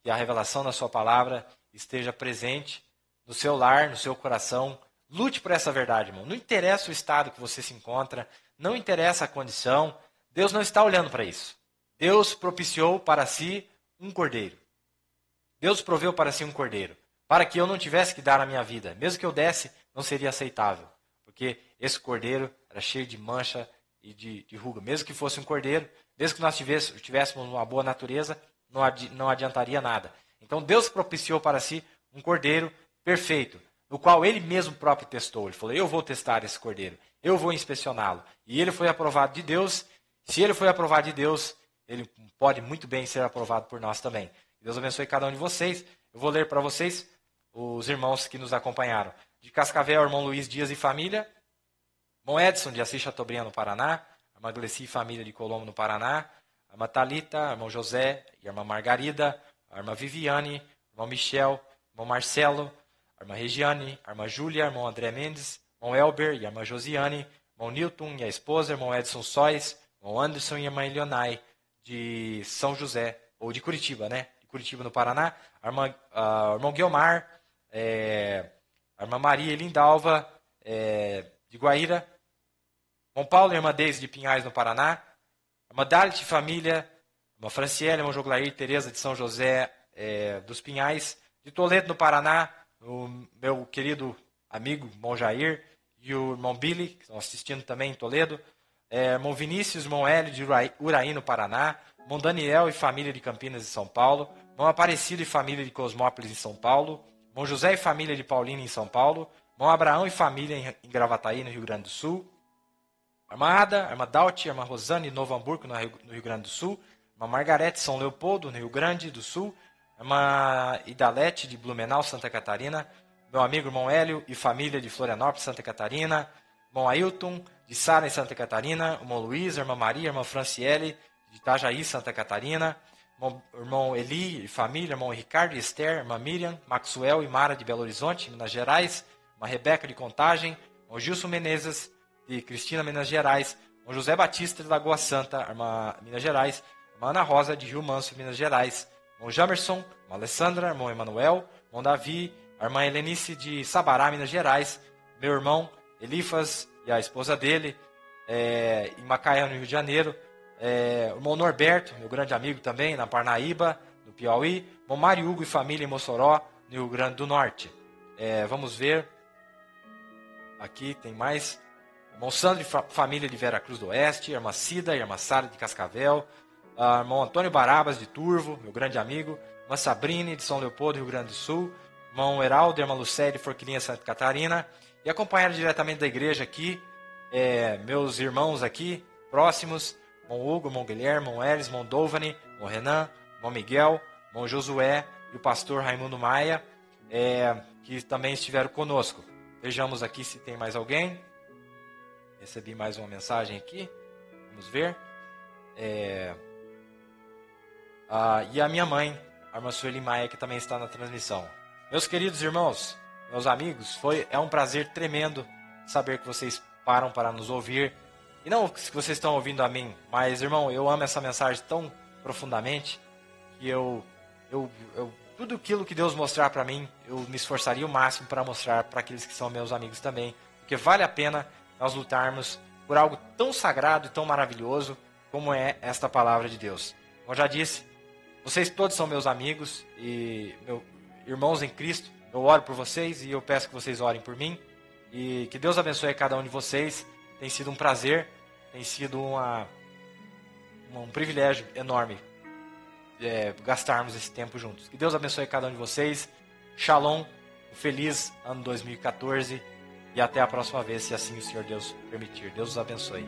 que a revelação da sua palavra esteja presente no seu lar, no seu coração. Lute por essa verdade, irmão. Não interessa o estado que você se encontra, não interessa a condição, Deus não está olhando para isso. Deus propiciou para si um cordeiro. Deus proveu para si um cordeiro, para que eu não tivesse que dar a minha vida. Mesmo que eu desse, não seria aceitável, porque esse cordeiro era cheio de mancha e de ruga. Mesmo que fosse um cordeiro, mesmo que nós tivéssemos uma boa natureza, não adiantaria nada. Então Deus propiciou para si um cordeiro perfeito, no qual ele mesmo próprio testou. Ele falou, eu vou testar esse cordeiro, eu vou inspecioná-lo. E ele foi aprovado de Deus. Se ele foi aprovado de Deus, ele pode muito bem ser aprovado por nós também. Deus abençoe cada um de vocês. Eu vou ler para vocês os irmãos que nos acompanharam. De Cascavel, irmão Luiz Dias e família. Irmão Edson, de Assis Chateaubriand, no Paraná. Irmã Gleci e família, de Colombo, no Paraná. A irmã Thalita, irmão José e a irmã Margarida. A irmã Viviane, irmão Michel, irmão Marcelo, a irmã Regiane, a irmã Júlia, irmão André Mendes, irmão Elber e a irmã Josiane, irmão Newton e a esposa, irmão Edson Sóis, irmão Anderson e a irmã Elionai, de São José, ou de Curitiba, né? De Curitiba, no Paraná. O irmão Guilmar, a irmã Maria Lindalva, de Guaíra. Irmão Paulo e a irmã Deise, de Pinhais, no Paraná. A irmã Dalit, família. A irmã Franciele, irmão Joglair, Tereza, de São José, dos Pinhais. De Toledo, no Paraná. O meu querido amigo, irmão Jair. E o irmão Billy, que estão assistindo também em Toledo. Irmão Vinícius, irmão Hélio, de Uraí, no Paraná. Irmão Daniel e família, de Campinas e São Paulo. irmão Aparecido e família de Cosmópolis, em São Paulo, irmão José e família de Paulínia, em São Paulo, irmão Abraão e família em Gravataí, no Rio Grande do Sul, irmã Ada, irmã Dauti, irmã Rosane, de Novo Hamburgo, no Rio Grande do Sul, irmã Margarete, São Leopoldo, no Rio Grande do Sul, irmã Idalete, de Blumenau, Santa Catarina, meu amigo irmão Hélio e família de Florianópolis, Santa Catarina, irmão Ailton, de Sara, em Santa Catarina, irmão Luiz, irmã Maria, irmã Franciele, de Itajaí, Santa Catarina, irmão Eli e família, irmão Ricardo e Esther, irmã Miriam, Maxwell e Mara, de Belo Horizonte, Minas Gerais, irmã Rebeca, de Contagem, irmão Gilson Menezes, de Cristina, Minas Gerais, irmão José Batista, de Lagoa Santa, irmã Minas Gerais, irmã Ana Rosa, de Rio Manso, Minas Gerais, irmão Jamerson, irmã Alessandra, irmão Emanuel, irmão Davi, a irmã Helenice, de Sabará, Minas Gerais, meu irmão Elifas e a esposa dele, em Macaé, no Rio de Janeiro, o irmão Norberto, meu grande amigo também, na Parnaíba, no Piauí, irmão Mário Hugo e família em Mossoró, no Rio Grande do Norte. Vamos ver, aqui tem mais, irmão Sandro e família de Vera Cruz do Oeste, irmã Cida e irmã Sara de Cascavel, irmão Antônio Barabas de Turvo, meu grande amigo, irmã Sabrine de São Leopoldo, Rio Grande do Sul, irmão Heraldo e irmã Lucélia de Forquilinha, Santa Catarina, e acompanhado diretamente da igreja aqui, meus irmãos aqui, próximos, irmão Hugo, irmão Guilherme, irmão Elis, irmão Dovani, irmão Renan, irmão Miguel, irmão Josué e o pastor Raimundo Maia, que também estiveram conosco. Vejamos aqui se tem mais alguém. Recebi mais uma mensagem aqui. Vamos ver. E a minha mãe, a irmã Sueli Maia, que também está na transmissão. Meus queridos irmãos, meus amigos, é um prazer tremendo saber que vocês param para nos ouvir. E não que vocês estão ouvindo a mim, mas, irmão, eu amo essa mensagem tão profundamente que tudo aquilo que Deus mostrar para mim, eu me esforçaria o máximo para mostrar para aqueles que são meus amigos também. Porque vale a pena nós lutarmos por algo tão sagrado e tão maravilhoso como é esta palavra de Deus. Como eu já disse, vocês todos são meus amigos e meus irmãos em Cristo. Eu oro por vocês e eu peço que vocês orem por mim. E que Deus abençoe cada um de vocês. Tem sido um prazer, tem sido um privilégio enorme gastarmos esse tempo juntos. Que Deus abençoe cada um de vocês. Shalom, um feliz ano 2014 e até a próxima vez, se assim o Senhor Deus permitir. Deus os abençoe.